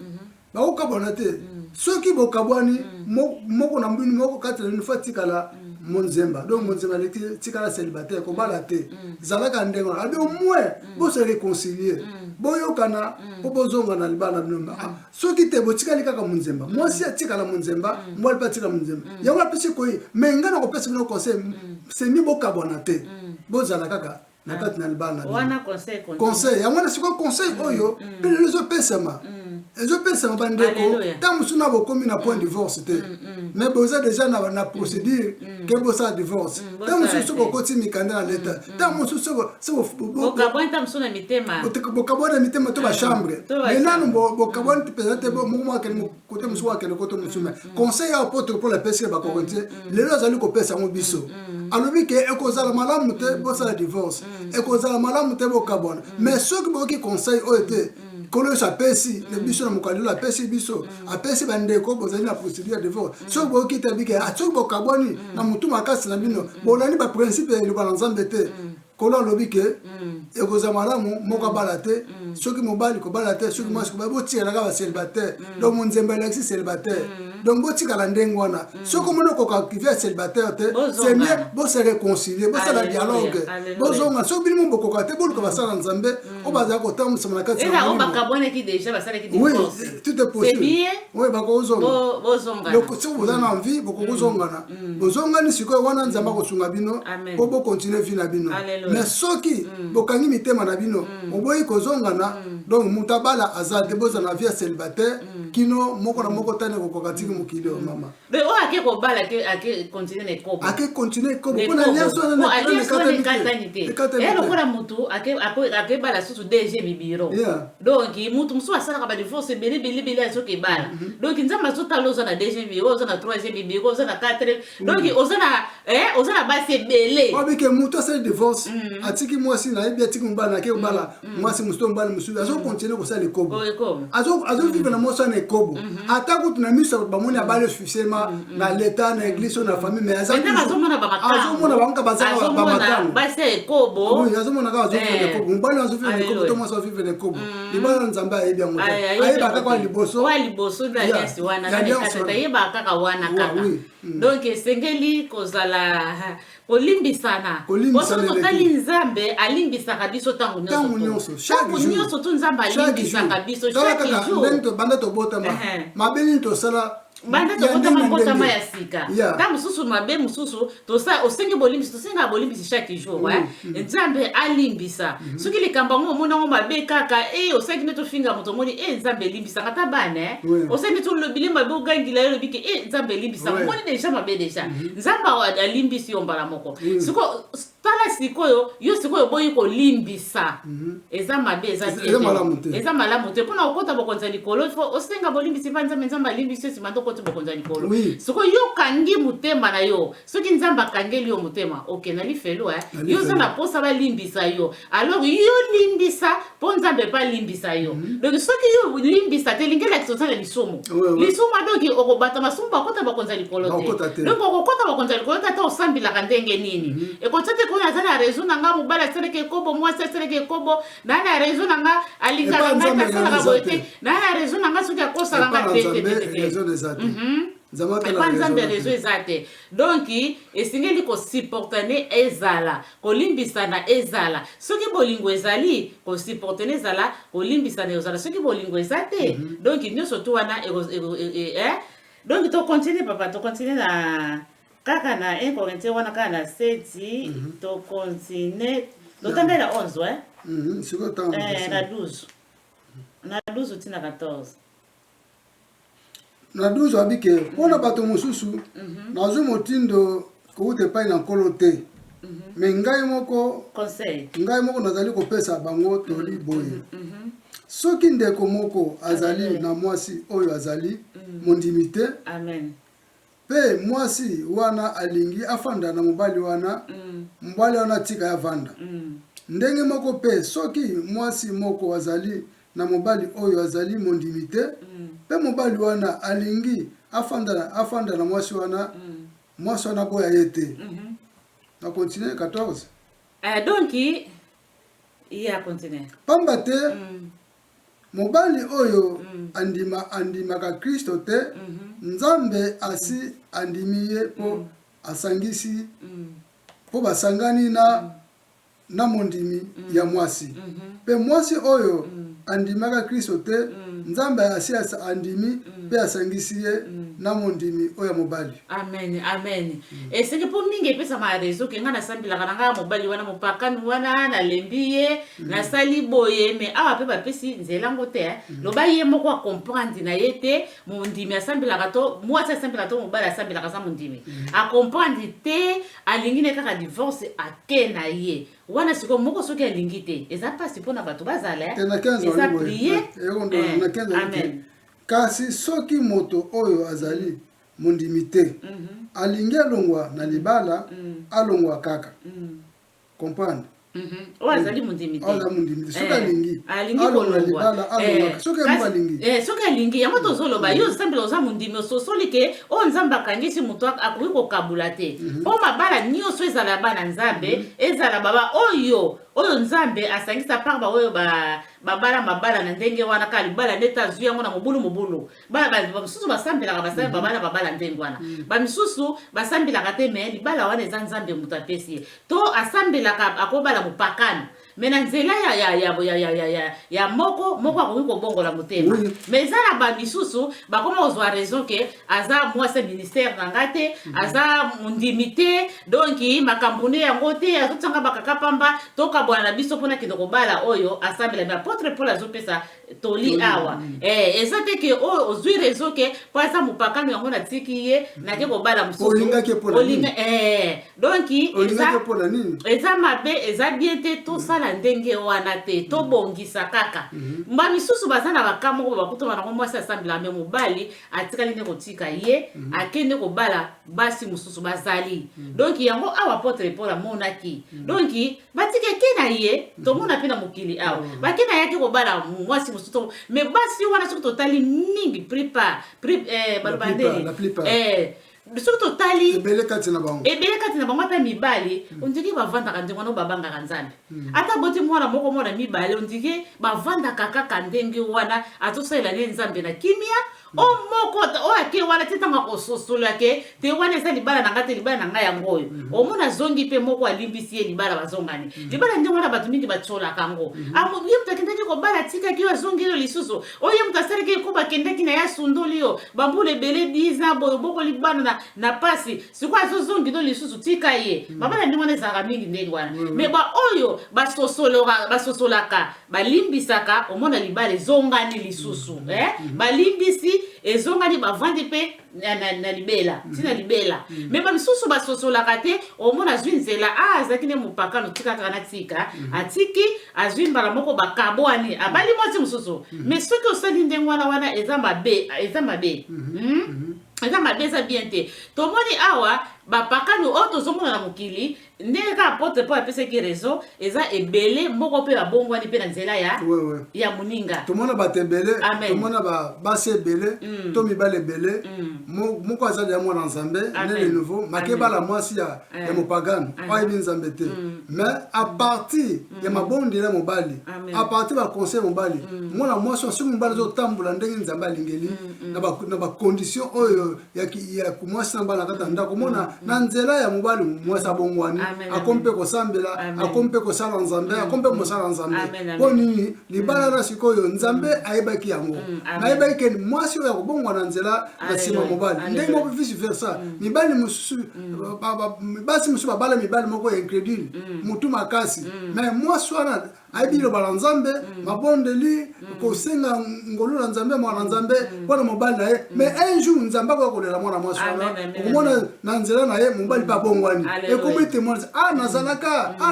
ba ko kabona te soki bo kabwani moko na mbini moko katela ni fatikala monzemba donc monzemba tikala célibataire ko bala te zalaka ndengo abi au moins bo se réconcilier bo yokana po bozonga na libala nomba soki te bo tikali kaka monzemba moi si atikala monzemba moi pas tikala monzemba yango apesi ko menga na ko pesi no conseil c'est mi bo kabona te bo zalaka kaka na kati na libala wana conseil yango na siko conseil oyo pe les autres pesama les autres pesama bandeko tant musuna bo komi na point de divorce te mais boza déjà na procédure que boza divorce tant mususu bo koti mikanda na l'état tant mususu bo kabonta musuna mitema bo kabonta mitema to ba chambre mais nanu bo kabonta pesate bo mo ke mo côté musu wa ke côté musuma conseil apôtre pour la pèse ba Corinthiens les lois ali ko pesa mo biso alobi ke ekozala malamu te boza divorce ekozala malamu te bo kabona mais ceux qui bo ki conseil o été kolo sa pesi le biso na mokali la pesi biso apesi bandeko bozali na procédure de divorce so bo ki tabike atso bo kaboni na mutu makasi na bino bolani ba principe le balanzambe te kolo lobi ke ekozala malamu moko bala te soki mobali ko bala te soki mwasi ko ba botikala ka ba célibataire donc monzemba alexis célibataire donc botikala ndenge wana soki mono ko activer célibataire te c'est mieux bo se réconcilier bo sala dialogue bozonga soki bino mboko ka te bo ko basala Nzambe o baza ko tamu sama kati na o bakabone ki déjà basala ki oui tout est possible c'est bien oui bako zonga bozonga donc si vous avez envie boko kozonga na bozonga ni siko wana Nzamba ko sunga bino ko bo continuer vie na bino mais soki bokangi mitema na bino oboyi kozonga na donc mutabala azade boza na vie célibataire kino moko na moko tane ko kokatiki mukili o mama mais o ake ko bala ake continuer ne ko ake continuer ko pona liaso na katanite et le kora mutu ake bala susu DG bibiro donc mutu musu asala ba divorce bele azoke bala donc Nzamba zota loza na DG bibiro oza na 3e bibiro oza na 4 donc oza na base bele obike mutu asala divorce atiki mwasi na ebi atiki mbala ke bala mwasi musto mbala musu azo continuer ko sala kobo azo vivre na mosa na kobo ataku tuna misa ba bamoni abali officiellement na l'état na église na famille mais azomona banka bazaka bamatano basi ekobo oui azomona ka azofika ekobo mbali azofika ekobo to mwasa ofika ekobo libala nzambe ayebi yango ayeba kaka liboso na yesi wana na kata yeba kaka wana kaka donc esengeli kozala kolimbisana boso totali nzambe alimbisaka biso tangu nyonso tu nzambe alimbisaka biso chaque jour banda tobotama mabeli tosala banda tokotama mbotama ya sika ta mosusu mabe mosusu osengi bolimbisi tosenga bolimbisi chaque jour nzambe alimbisa soki likambo yango omonango mabe kaka osengi nde tofinga moto omoni nzambe elimbisaka ta bana osengi tolobile mabe ogangila yo lobike nzambe elimbisaka omoni deja mabe deja nzambe alimbisi yo mbala moko siko tala sikoyo yo sikoyo boyi kolimbisa eza mabe eza malamu te mpona okota bokonza likolo osenga bolimbisi mpa nzambe alimbisi yo nsima ndoko bokonza likolo siko yo kangi mutema na yo soki nzambe akangeli yo mutema okenda lifelo yo za na posa balimbisa yo alors yo limbisa po nzambe pa limbisa yo donc soki yo limbisa te lingela kisosala lisumu donc okobata masumu bakota bakonza likolo te donc okokota bakonza likolo te ata osambilaka ndenge nini ekotya te kona aza na raison na nga mobali asalaka ekobo mwasi asalaka ekobo na na raison na nga alingaka nga asalaka boye te na na raison na nga soki akosala nga te nzambe rezo eza te donc esengeli kosupportane ezala kolimbisana ezala soki bolingo ezali kosupportane ezala kolimbisana ezala soki bolingo eza te donc nyonso tu wana donc tocontinue papa tocontinue na kaka na 1 Corinthiens wana kaka na 7 tocontinue totambela 11 na 12 tina 14 na 12 abike mpona bato mosusu nazwi motindo kouta epai na nkolo te me ngai moko nazali kopesa bango toli boye soki ndeko moko azali na mwasi oyo azali mondimi te mpe mwasi wana alingi afanda na mobali wana mobali wana tika ya vanda ndenge moko mpe soki mwasi moko azali na mobali oyo azali mondimi te pe mobali wana alingi afanda na mwasi wana boya ye te na continue 14 donc ya continue pamba te mobali oyo andimaka Kristo te nzambe asi andimi ye po asangisi po basangani na mondimi ya mwasi pe mwasi oyo andimaka Kristo te nzambe asi andimi pe asangisi ye na mondimi oya mobali amen esenge po mingi epesa ma rezo ke nga nasambilaka na nga mobali wana mopakani wana nalembi ye nasali boye me awa pe bapesi nzelango te loba ye moko akomprendre na ye te mondimi asambilaka to mwasi asambilaka to mobali asambilaka za mondimi akomprendre te alingi ne kaka divorce ake na ye wana siko moko soki alingi te eza pasi mpona bato bazala eza prie amen kasi soki moto oyo azali mondimi te alingi alongwa na libala alongwa kaka comprendre azali mondimi te soki alingi soki alingi yango tozoloba yo nzambe oza mondimi ososoli ke oyo nzambe akangisi moto akoki kokabula te mpo mabala nyonso ezala bana nzambe ezala baba oyo nzambe asangisa par baoyo mabala na ndenge wana ka libala nde azwi yango na mobulu bamisusu basambelaka babala ndenge wana bamisusu basambelaka te me libala wana eza nzambe moto apesi ye to asambelaka akobala mopakano me na nzela ya moko akoki kobongola motema me eza na bamisusu bakoma kozwa raison ke aza mwasi ministère na nga te aza mondimi te donc makambo nde yango te azotanga bakaka pamba tokabwana na biso mpona kende kobala oyo asambela me apôtre Paul azopesa toli awa eza te ke oyo ozwi raison ke po aza mopakano yango natiki ye nake kobala mosusu donc eza mabe eza bien te tosala ndenge wana te tobongisa kaka mba misusu baza na bakamo ko bakutoma na mwasi asambela me mobali atikali nde kotika ye akende kobala basi mususu bazali donc yango awa apôtre Paul amonaki donc batike ke na ye tomona pe na mokili awa bakena yaki kobala mwasi mosusu mais basi wana soki totali mingi plupart la plupart soki totali ebele kati na bango ata mibali ondiki bavandaka ndenge wana babangaka nzambe ata boti mwana moko mwana mibali ondiki bavandaka kaka ndenge wana atosalela ne nzambe na kimia o moko o ake wana titanga kososola ke te wana eza libala na ngate libala na ngai yango oyo omona zongi pe moko alimbisi ye libala bazongani libala ndenge wana bato mingi batsola kango ye mtu akendaki kobala tikaki yo azongi yo lisusu oye mtu asalaki ko bakendaki na ya sundoli yo bambula ebele 10 ans boyo boko libana na pasi siko azozongi do lisusu tika ye mabala ndenge wana ezalaka mingi ndenge wana me ba oyo basosolaka balimbisaka omona libala ezongani lisusu balimbisi ezongani bavandi pe na libela tina libela me bamisusu basosolaka te omona azwi nzela azalaki ne mopakano tika kaka na tika atiki azwi mbala moko bakabwani abali mwasi mosusu me soki osali ndenge wana eza mabe eza mabe eza bien te tomoni awa bapakano oyo tozomona na mokili ndenge kaka apotre mpo apesaki rezo eza ebele moko mpe babongwani mpe na nzela ya moninga tomona bato ebele tomona basi ebele to mibale ebele moko azali ya mwana nzambe ne le nouveau makebala mwasi ya mopagano oyebi nzambe te mais a partir ya mabondeli ya mobali a partir baconseil mobali mwana mwasi soki mobali azotambola ndenge nzambe alingeli na bacondition oyo ya mwasi na mbala na kati ya ndako mona na nzela ya mobali mwasi abongwani akompe kosambela akompe kosala nzambe akompe mosala nzambe po nini libala na sikoyo nzambe ayebaki yango nayebaki ke mwasi oyo akobongwa na nzela na nsima mobali ndenge moko vice versa mibali mosusu basi mosusu babala mibali moko ya incrédule motu makasi mais mwasi wana ayebi liloba na nzambe mabondeli kosenga ngolu na nzambe mwana nzambe mpona mobali na ye mais un jour nzambe akoya kolela mwana mwasi wana okomona na nzela na ye mobali mpe abongwani ekomi témoignage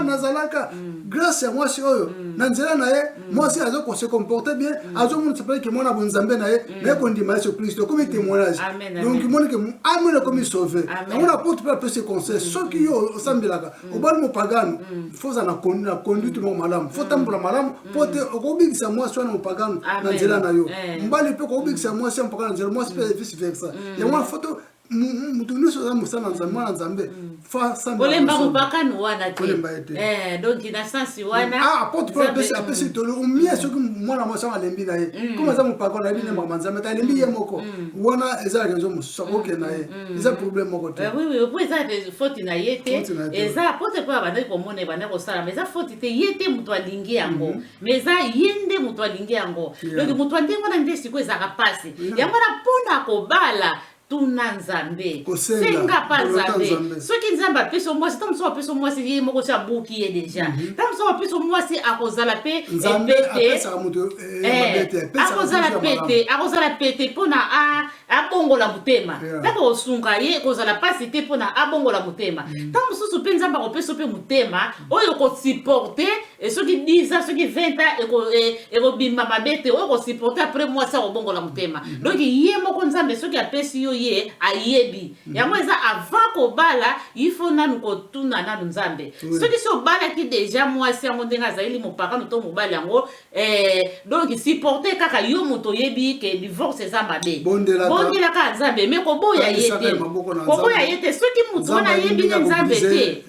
nazalaka grâce ya mwasi oyo na nzela na ye mwasi azokose comporte bien azomona sepeleke mwana bonzambe na ye naye kondima yesu kristo ekomi témoignage donc monike amona ekomi sauve yango na porte mpe apesi conseil soki yo osambelaka obali mopagano foza na conduite moko malamu tambola malamu pote okobikisa mwasi wana mopagano na nzela na yo mbali mpe okobikisa mwasi ya mopagano na nzela mwasi mpe vice versa yango foto mutu nyonso aza mosala na mwana nzambe olemba mopakano wana te donc na sensi wana apote mpe apesi tolo omie soki mwana mwasi wana alembi na ye comme aza mopakano ayebi ne mama nzambe te alembi ye moko wana ezalaka nzo mosusu akokende na ye eza problème moko te po eza foti na ye te eza apote mpe abandaki komona ebandaki kosala ma eza foti te ye te moto alingi yango ma eza ye nde moto alingi yango donc moto andenge wana nde sikoyo ezalaka mpasi yango wana mpona kobala tuna nzambe senga pa nzambe soki nzambe apesi mwasi ntango mosusu apesi mwasi ye moko so abuki ye deja ntango mosusu apesi mwasi akozala mpe akozala pete mpona abongola motema ntango osunga ye ekozala mpasi te mpona abongola motema ntango mosusu mpe nzambe akopesa mpe motema oyo ekosupporte soki 10 ans soki 20 ans ekobima mabe te oyo ekosupporte apres mwasi akobongola motema donc ye moko nzambe soki apesi yo ye ayebi yango eza avant kobala ifo nanu kotuna nanu nzambe soki si obalaki deja mwasi yango ndenge azaleli mopakano to mobali yango donc supporte kaka yo moto oyebi ke divorce eza mabe bondelaka nzambe me koboya ye te soki moto wana ayebi ne nzambe te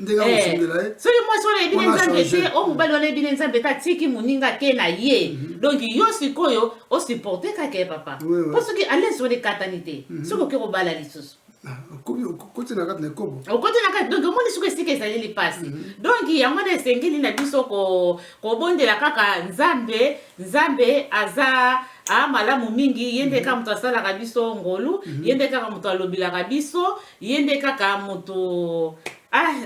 soki mwasi wana ayebi ne nzambe te o mobali wana ayebi ne nzambe te atiki moninga ke na ye donc yo sikoyo osupporte kaka ye papa po soki alesi wana ekatani te soki oke kobala lisusu okoti na kati na ekobo donc omoni soki esika ezaleli mpasi donc yango wana esengeli na biso kobondela kaka nzambe aza malamu mingi ye nde kaka moto asalaka biso ngolu ye nde kaka moto alobelaka biso ye nde kaka moto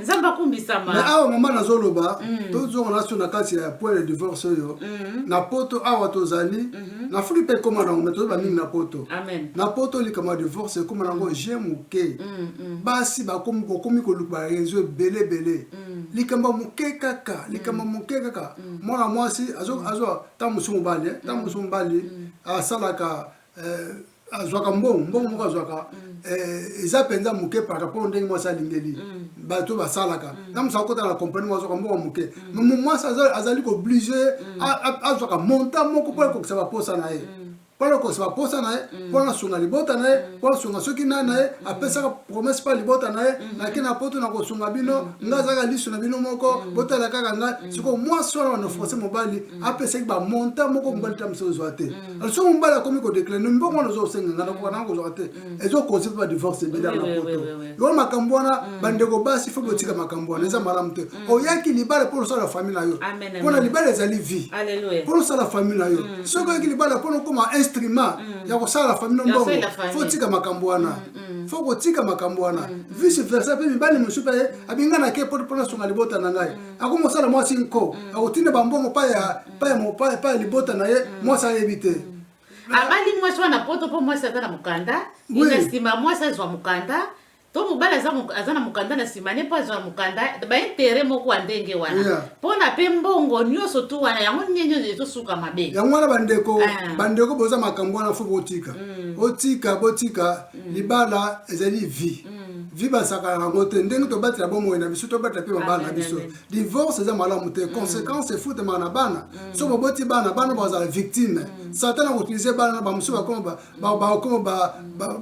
nzambe akumbisama mais awa mama nazoloba tozonga naso na kati ya point de divorce oyo na poto awa tozali nafuki mpe ekoma nango me tozoba mingi na poto na poto likama divorce ekoma nango je moke basi bakomi koluka rezo ebele likambo moke kaka mwana mwasi azwa ta mosu mobali asalaka azwaka mbongo moko azwaka eza penza muke par rapport ndenge mwasi alingeli bato basalaka na musa kota na compagnie mwazwaka mbongo muke mais mwasi azali obligé azwaka montant moko po ko sa posa na ye polo ko sa posa na ye pona sunga libota na ye pona sunga soki na ye apesa promesse pa libota na ye na kina poto na ko sunga bino ngazaka lisu na bino moko botala kaka nga siko mwasi wana na français mobali apesa ba montant moko mbali tamso zoate also mbala komi ko déclarer mbongo na zo senga ngana ko na ko zoate ezo concept ba divorce bila na poto yo makambo wana bandeko basi fo botika makambo wana eza malamu te oyaki libala pour ça la famille na yo pona libala ezali vie alléluia pour ça la famille na yo soko oyaki libala pour koma instrument ya ko sala famille mbongo faut tika makambo wana faut ko tika makambo wana vice versa pe mibali musupe abinga na ke pour na songa libota na ngai akumo sala mwasi nko akotinde bambongo pa ya libota na ye mwasi ayebite abali mwasi wana poto po mwasi atana mukanda inastima mwasi azwa mukanda to mobala aza na mukanda na nsima ne pas azwa mukanda baintere moko wa ndenge wana mpona mpe mbongo nyonso tu wana yango nyenyo ezosuka mabe yango wana bandeko boza makambo wana fo botika libala ezali vie vie basaka yango te ndenge tobatela bomoi na biso tobatela mpe babana na biso divorce eza malamu te conséquence efutema na bana so boboti bana bazala victime satan akoutilize bana na bamosusu bakoma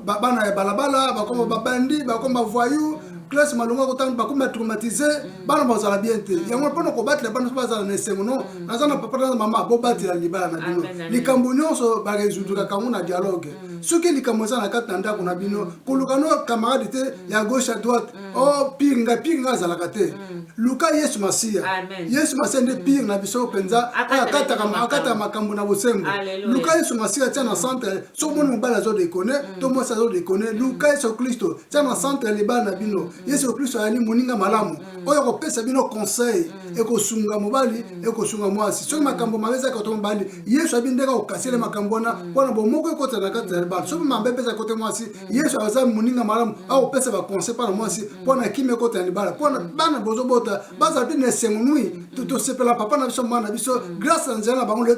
bana ya balabala bakoma babandi bakoma voyou classe malonga kotanga bakoma traumatisé bana bazala bien te yango mpona kobatela bana bazala na esengo no naza na papa na mama bobatela libala na bino likambo nyonso baresoudre kango na dialogue soki likambo eza na kati na ndako na bino koluka no camarade te ya gauche à droite pire nga azalaka te luka yesu masiya nde pire na biso mpenza akataka makambo na bosembo luka yesu masiya tia na centre soki moni mobali azodekone to mwasi azodekone luka yesu kristo tia na centre libala na bino yesu kristo ayali moninga malamu oyo kopesa bino conseil ekosunga mobali ekosunga mwasi soki makambo mabe ezaka to mobali yesu abi ndenge okasile makambo wana mpona bomoko ekota na kati ya libala soki mabe epesa kote mwasi yesu aza moninga malamu akopesa baconseil mpona mwasi mpona kimi ekota na libala mpona bana bozobota bazala mpe na esengo nui tosepela papa na biso mwana na biso grâce na nzela na bango lelo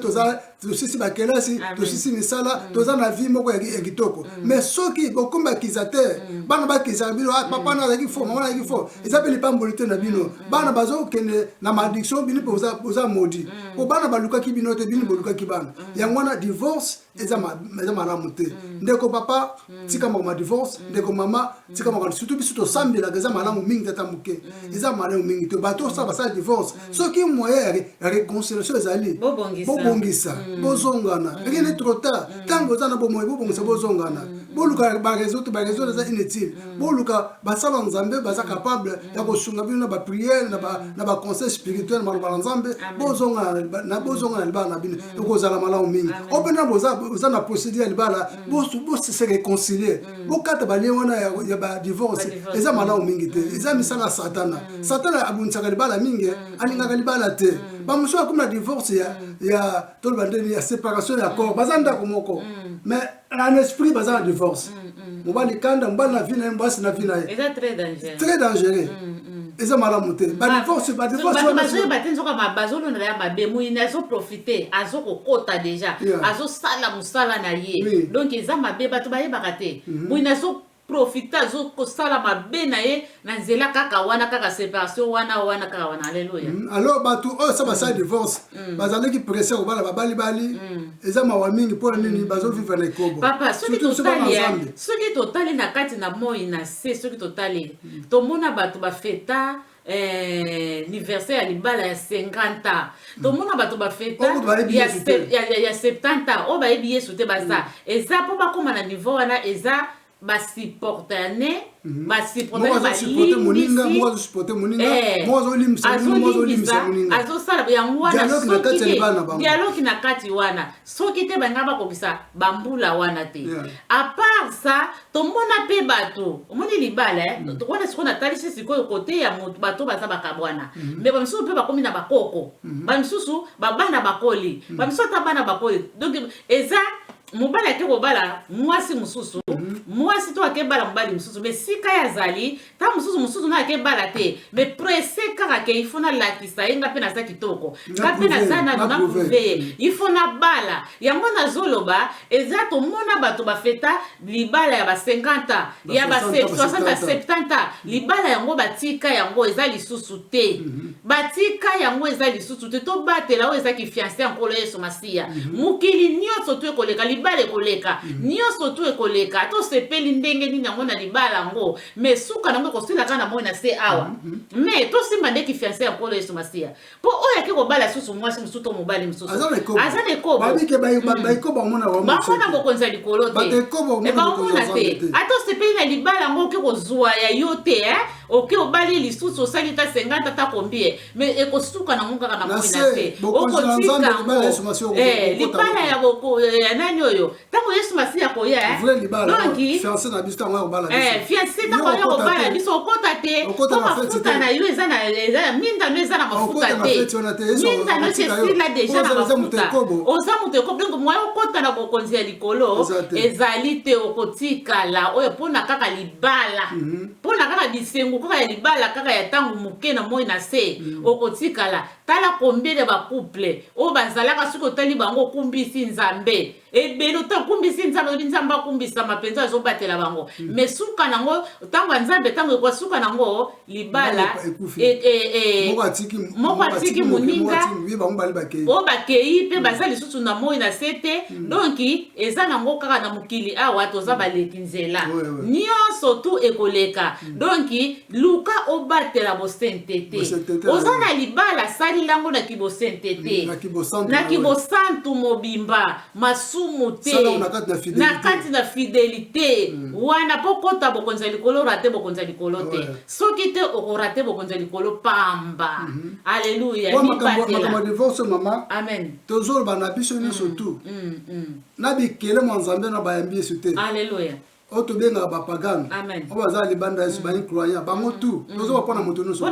tosisi bakelasi tosisi misala toza na vie moko ya kitoko mais soki bokomba accusateur bana bakizaka bino papa na azalaki fo mama azalaki fo eza mpe lipamboli te na bino bana bazokende na maaddiction bino mpe oza modi po bana balukaki bino te bino bolukaki bana yango wana divorce eza malamu te ndeko papa tika makoma divorce ndeko mama tika makoma surtout biso tosambelaka eza malamu mingi tata moke eza malamu mingi te bato osala basala divorce soki moyen ya réconciliation ezali bobongisa bozongana rien n'est trop tard ntango oza na bomoye bobongisa bozongana boluka bareseau eza inutile boluka basala nzambe baza capable ya kosunga bino na bapriere na baconseil spirituel na maloba na nzambe bozongana libala na bino ekozala malamu mingi opena boza na procédure ya libala bose réconcilier bokata balie wana ya badivorce eza malamu mingi te eza misala satana abunisaka libala mingi alingaka libala te bamosusu akomi na divorce ya toloba ndeni ya séparation ya corps baza ndako moko mais en esprit baza na divorce mobali kanda mobali na vie na ye mwasi na vie na ye très dangereux eza malamu te badivorce bazolonela ya mabe moyini azoprofite azokokota deja azosala mosala na ye donc eza mabe bato bayebaka te moyini azoprofite azokosala mabe na ye na nzela kaka wana kaka séparation wana kaka wana alleluya alors bato oyo sa basala divorce bazalaki presse kobala babali eza mawa mingi mpona nini bazovivre na ekobo papa soki totali na kati na moi na se soki totali tomona bato bafeta anniversaire ya libala ya 50 ans tomona bato bafeta ya 70 oyo bayebi yesu te baza eza mpo bakóma na niveau wana eza basiportane azosala yango wana dialogue na kati wana soki te banga bakokisa bambula wana te apart ça tomona mpe bato omoni libala wana sikoyo natalisi sikoyo kote ya moto bato baza bakabwana me bamisusu mpe bakomi na bakoko bamisusu babana bakoli bamisusu ata bana bakoli donc eza mobali ake kobala mwasi mususu mwasi to ake bala mobali mususu mais sika ya zali ta mususu na ake bala te mais pressé kaka ke il faut na lakisa yenga pe na za kitoko nga pe na za na prouver il faut na bala yango na zoloba eza to mona bato ba feta libala ya ba 50 ya ba 60 70 libala yango batika yango eza lisusu te batika yango eza lisusu te to batela o eza ki fiancé encore Yesu Masia mukili nyonso to ekoleka libala ekoleka nyonso to ekoleka to sepeli ndenge nini yango na libala ngo mais suka nango kosila kana mo na se awa mais to simba ndeki fiancé encore Yesu Masia po oya ke kobala susu mwasi musuto mobali mususu azane ko babike ba ko ba mona wa ba mona bokonza likolo te e ba mona te ato sepeli na libala ngo ke kozwa ya yote oke obali lisusu osali ta 50 ta combien mais ekosuka na munga kana mo na se okotika libala ya boko ya nani oyo tango Yesu Masia koya donc fiancé na biso tango obala fiancé tango obala biso okota te ko mafuta na yo eza na minda no eza na mafuta te minda no sila deja na mafuta oza muteko donc moi okota na bokonzi ya likolo ezali te okotika la oyo pona kaka libala pona kaka bisengo kaka ya libala kaka ya tango muke na moi na se okotika la tala combien de ba couple o bazalaka suko tali bango kumbisi nzambe ebelo to kumbisi nzambe nzamba kumbisa mapenza zo batela bango mais suka nango tango nzambe tango kwa suka nango libala moko atiki muninga o bakei pe bazali susu na moi na sete donc eza nango kaka na mukili awa toza baleki nzela nyonso tu ekoleka donc luka obatela bo sentete oza na libala sali lango na kibosentete na kibosantu mobimba masumu te na kati na fidélité wana pokota bokonza likolo rate bokonza likolo te soki te okorate bokonza likolo pamba alleluya makambo divorce mama amen tozolo bana biso nyonso tu na bikele mo nzambe na bayambi yesu te alleluya oto benga ba pagano obaza libanda yesu ba incroyant bango tu tozo bapona moto nyonso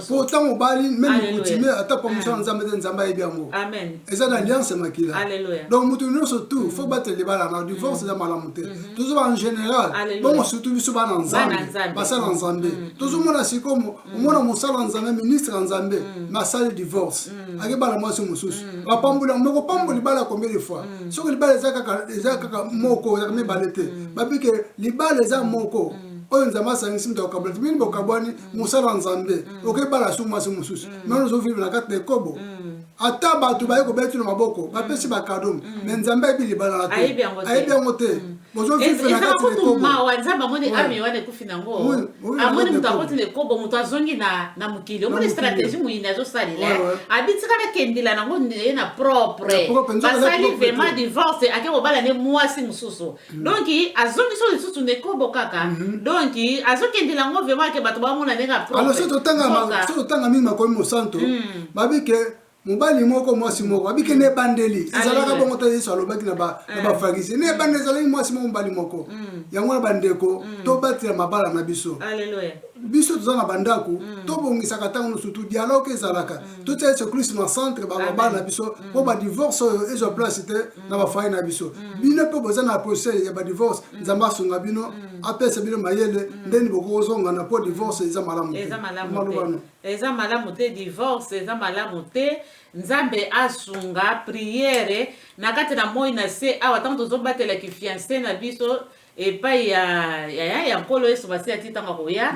pourtant mobali même coutumier ata promotion nzambe te nzamba yebi yango amen eza na alliance makila donc moto nyonso tu faut battre libala na divorce za malamu te tozo ba en général bon surtout biso ba na nzambe basala nzambe tozo mona sikomo mona mosala nzambe ministre nzambe na sale divorce ake bala mwasi mususu bapambula moko pambula libala combien de fois soko libala eza kaka moko ya mebalete babike libala eza moko oyo nzambe asangisi mto okabula mini bokabwani mosala nzambe okebala su mwasi mususu mais nous vivons na kati de kobo ata bato baye kobetu na maboko bapesi bakado mais nzambe ebi libala na te ayebi yango te bozo vivre na kati de kobo nzambe amoni ami wane kufina ngo amoni mto akoti le kobo mto azongi na mukili omoni stratégie muyina azosalila abitikana kendila nango ndiye na propre basali vraiment divorce ake kobala ne mwasi mususu donc azongi so lisusu ne kobo kaka donc azokendela ngo vraiment ke bato bamona nenga propre alors so tanga mingi makomi mosanto babike mobali moko mwasi moko abike ne bandeli ezalaka bongo ta Yesu alobaki na ba farisi ne bandeli ezalaki mwasi moko mobali moko yango na bandeko to batira mabala na biso alleluya biso toza na bandako to bongisaka tango surtout dialogue ezalaka to tia Yesu Christ na centre ba bana biso po ba divorce ezo place te na ba faille na biso bino pe boza na procès ya ba divorce nzamba sunga bino apesa bino mayele ndeni bokozonga na po divorce eza malamu eza malamu te divorce eza malamu te nzambe asunga priere na kati na moi na se awa tango tozobatela ki fiancé na biso epai ya nkolo Yesu Masia titanga koya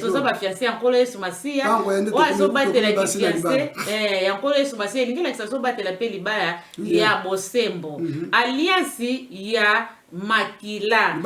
toza ba fiancé ya nkolo Yesu Masia oazobatela ki fiancé ya nkolo Yesu Masia elingela kisazobatela pe libala ya bosembo alliance ya makila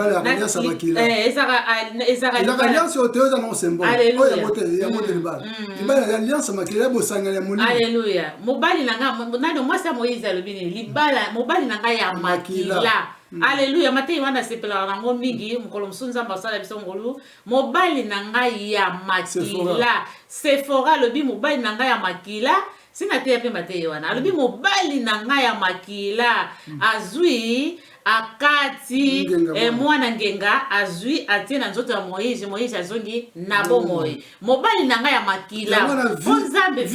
ezaka alliance oteoza na osembo oya mote ya mote libala libala alliance makila bosangala moni alleluya mobali nanga nani mwasi Moïse alobini libala mobali nanga ya makila alleluya matei wana sepela nango mingi mukolo musunza mbasala biso ngolu mobali nanga ya makila Sephora lobi mobali nanga ya makila sina te pe matei wana lobi mobali nanga ya makila azui akati mwana ngenga azwi atie na nzoto ya Moïse azongi na bomoi mobali nanga ya makila Nzambe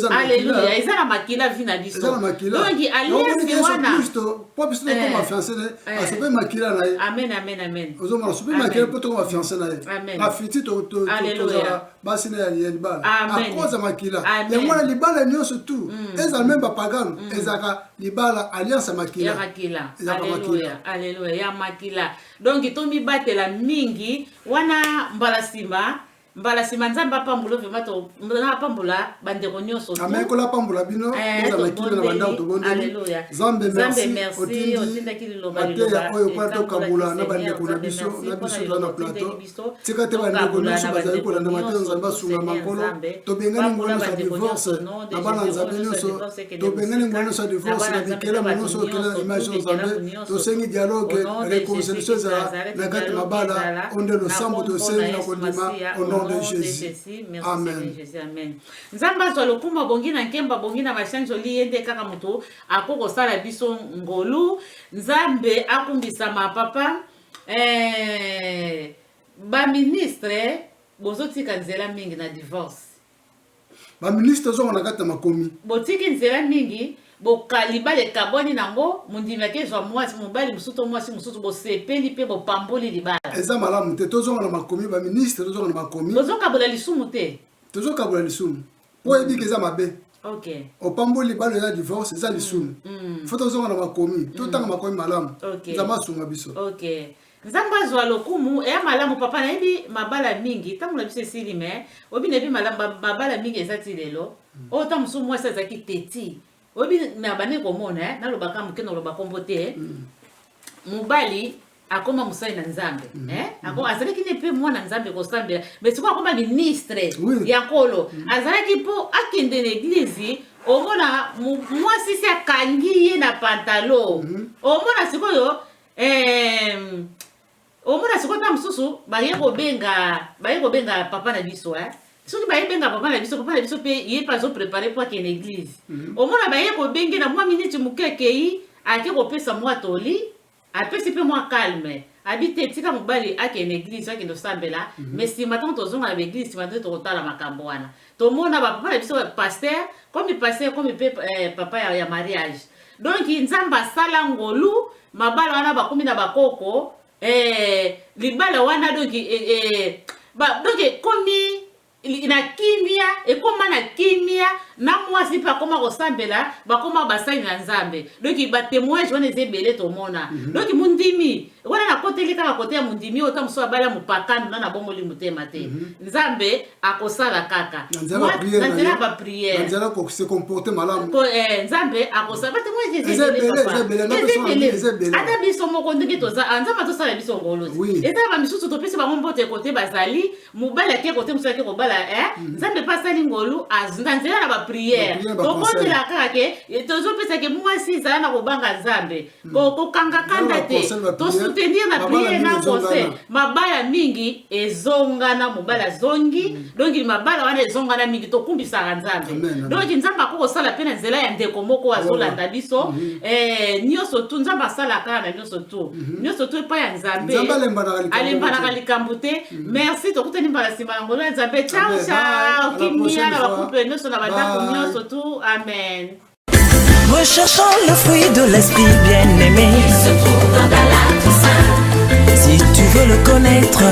Alléluia eza na makila vi na biso donc alliance wana po biso comme fiancé asope makila na ye amen ozomona sope makila po to comme fiancé na ye afiti to basi na ya libala akoza makila ya mwana libala nyonso tu eza même bapagano ezaka libala alliance makila ya makila Alléluia ya makila donc tomi batela mingi wana mbala sima Nzambe apambola vraiment to apambola bandeko nyonso amen kola pambola bino oza makila na banda to bonde Nzambe merci otinda kiloba oyo kwa to kabula na bandeko na biso na plateau tika te bandeko nyonso bazali kolanda mateo Nzambe asunga makolo to bengani ngwana sa divorce na bana Nzambe nyonso to bengani ngwana sa divorce na bikela nyonso kela image Nzambe to sengi dialogue réconciliation za na kati mabala onde lo sambo to sengi na kondima au nom de Jésus. Merci Amen. Jésus. Amen. Nzamba zo lokuma bongi na nkemba bongi na bashanjo liende kaka muto akoko sala biso ngolu Nzambe akumbisa mapapa ba ministre bozotika nzela mingi na divorce. Ba ministre zo na kata makomi. Botiki nzela mingi bokalibale kaboni nango mundima kezwa mwasi mobali musuto mwasi musuto bosepeli pe bopamboli libala. Eza malamu te tozo na makomi ba ministre tozo na makomi. Tozo kabola lisumu te. Tozo kabola lisumu. Po ebi keza mabe. OK. Opamboli libala ya divorce eza lisumu. Faut tozo na makomi. Totanga makomi malamu. Nzamba sunga biso. OK. Nzamba zwa lokumu e malamu papa na ebi mabala mingi tamu na biso esili me obi na ebi mabala mingi ezati lelo. O tamu su mwasi ezaki teti. Obi na bane komona na lobaka mukeno lobaka kombote mubali akoma musai na Nzambe ako azalaki ne pe mwana Nzambe ko sambela mais siko akoma ministre ya kolo azalaki po akende na église omona mwasi si akangi ye na pantalon omona sikoyo omona siko ta mususu baye ko benga papa na biso soki baye benga papa na biso pe ye pas zo préparer pour que l'église omona baye ko benga na mwa minute mukekei ake ko pesa mwa toli apesi pe mwa calme habite tika mobali ake na église ake ndo sambela mais si maintenant tozonga na église si maintenant tokotala makambo wana tomona ba papa na biso pasteur comme papa ya mariage donc Nzamba sala ngolu mabala wana bakomi na bakoko libala wana donc donc komi na kimia ekoma na kimia na mwasi pa koma kosambela bakoma basali na Nzambe donc ba témoignage wana ezebele to mona donc mundimi wana na kote kaka kote ya mundimi ota muso abala mupakano na bomoli mutema te Nzambe akosala kaka na nzela ba prière nzela ko se comporter malamu ko Nzambe akosala ba témoignage ezebele ata biso moko ndenge toza Nzambe tosala biso ngolo eta ba misusu to pesi ba mbote kote bazali mubala ke kote muso ke ko bala Nzambe pasali ngolu azindanzela na ba prière to kote la kaka ke tozo pesa ke mwasi zala na kobanga Nzambe ko kanga kanda te to soutenir na prière na conseil mabala mingi ezongana mobala zongi donc mabala wana ezongana mingi to kumbisa Nzambe donc Nzambe akoko sala pe na nzela ya ndeko moko azolanda biso nyoso tu Nzambe sala kana nyoso tu pa ya Nzambe alembana likambo te merci to kutani mbala sima ngolo Nzambe ciao ciao kimia na couple nyoso na bandako nyoso tu amen. Recherchons le fruit de l'esprit bien-aimé. Il se trouve dans la Toussaint. Si tu veux le connaître,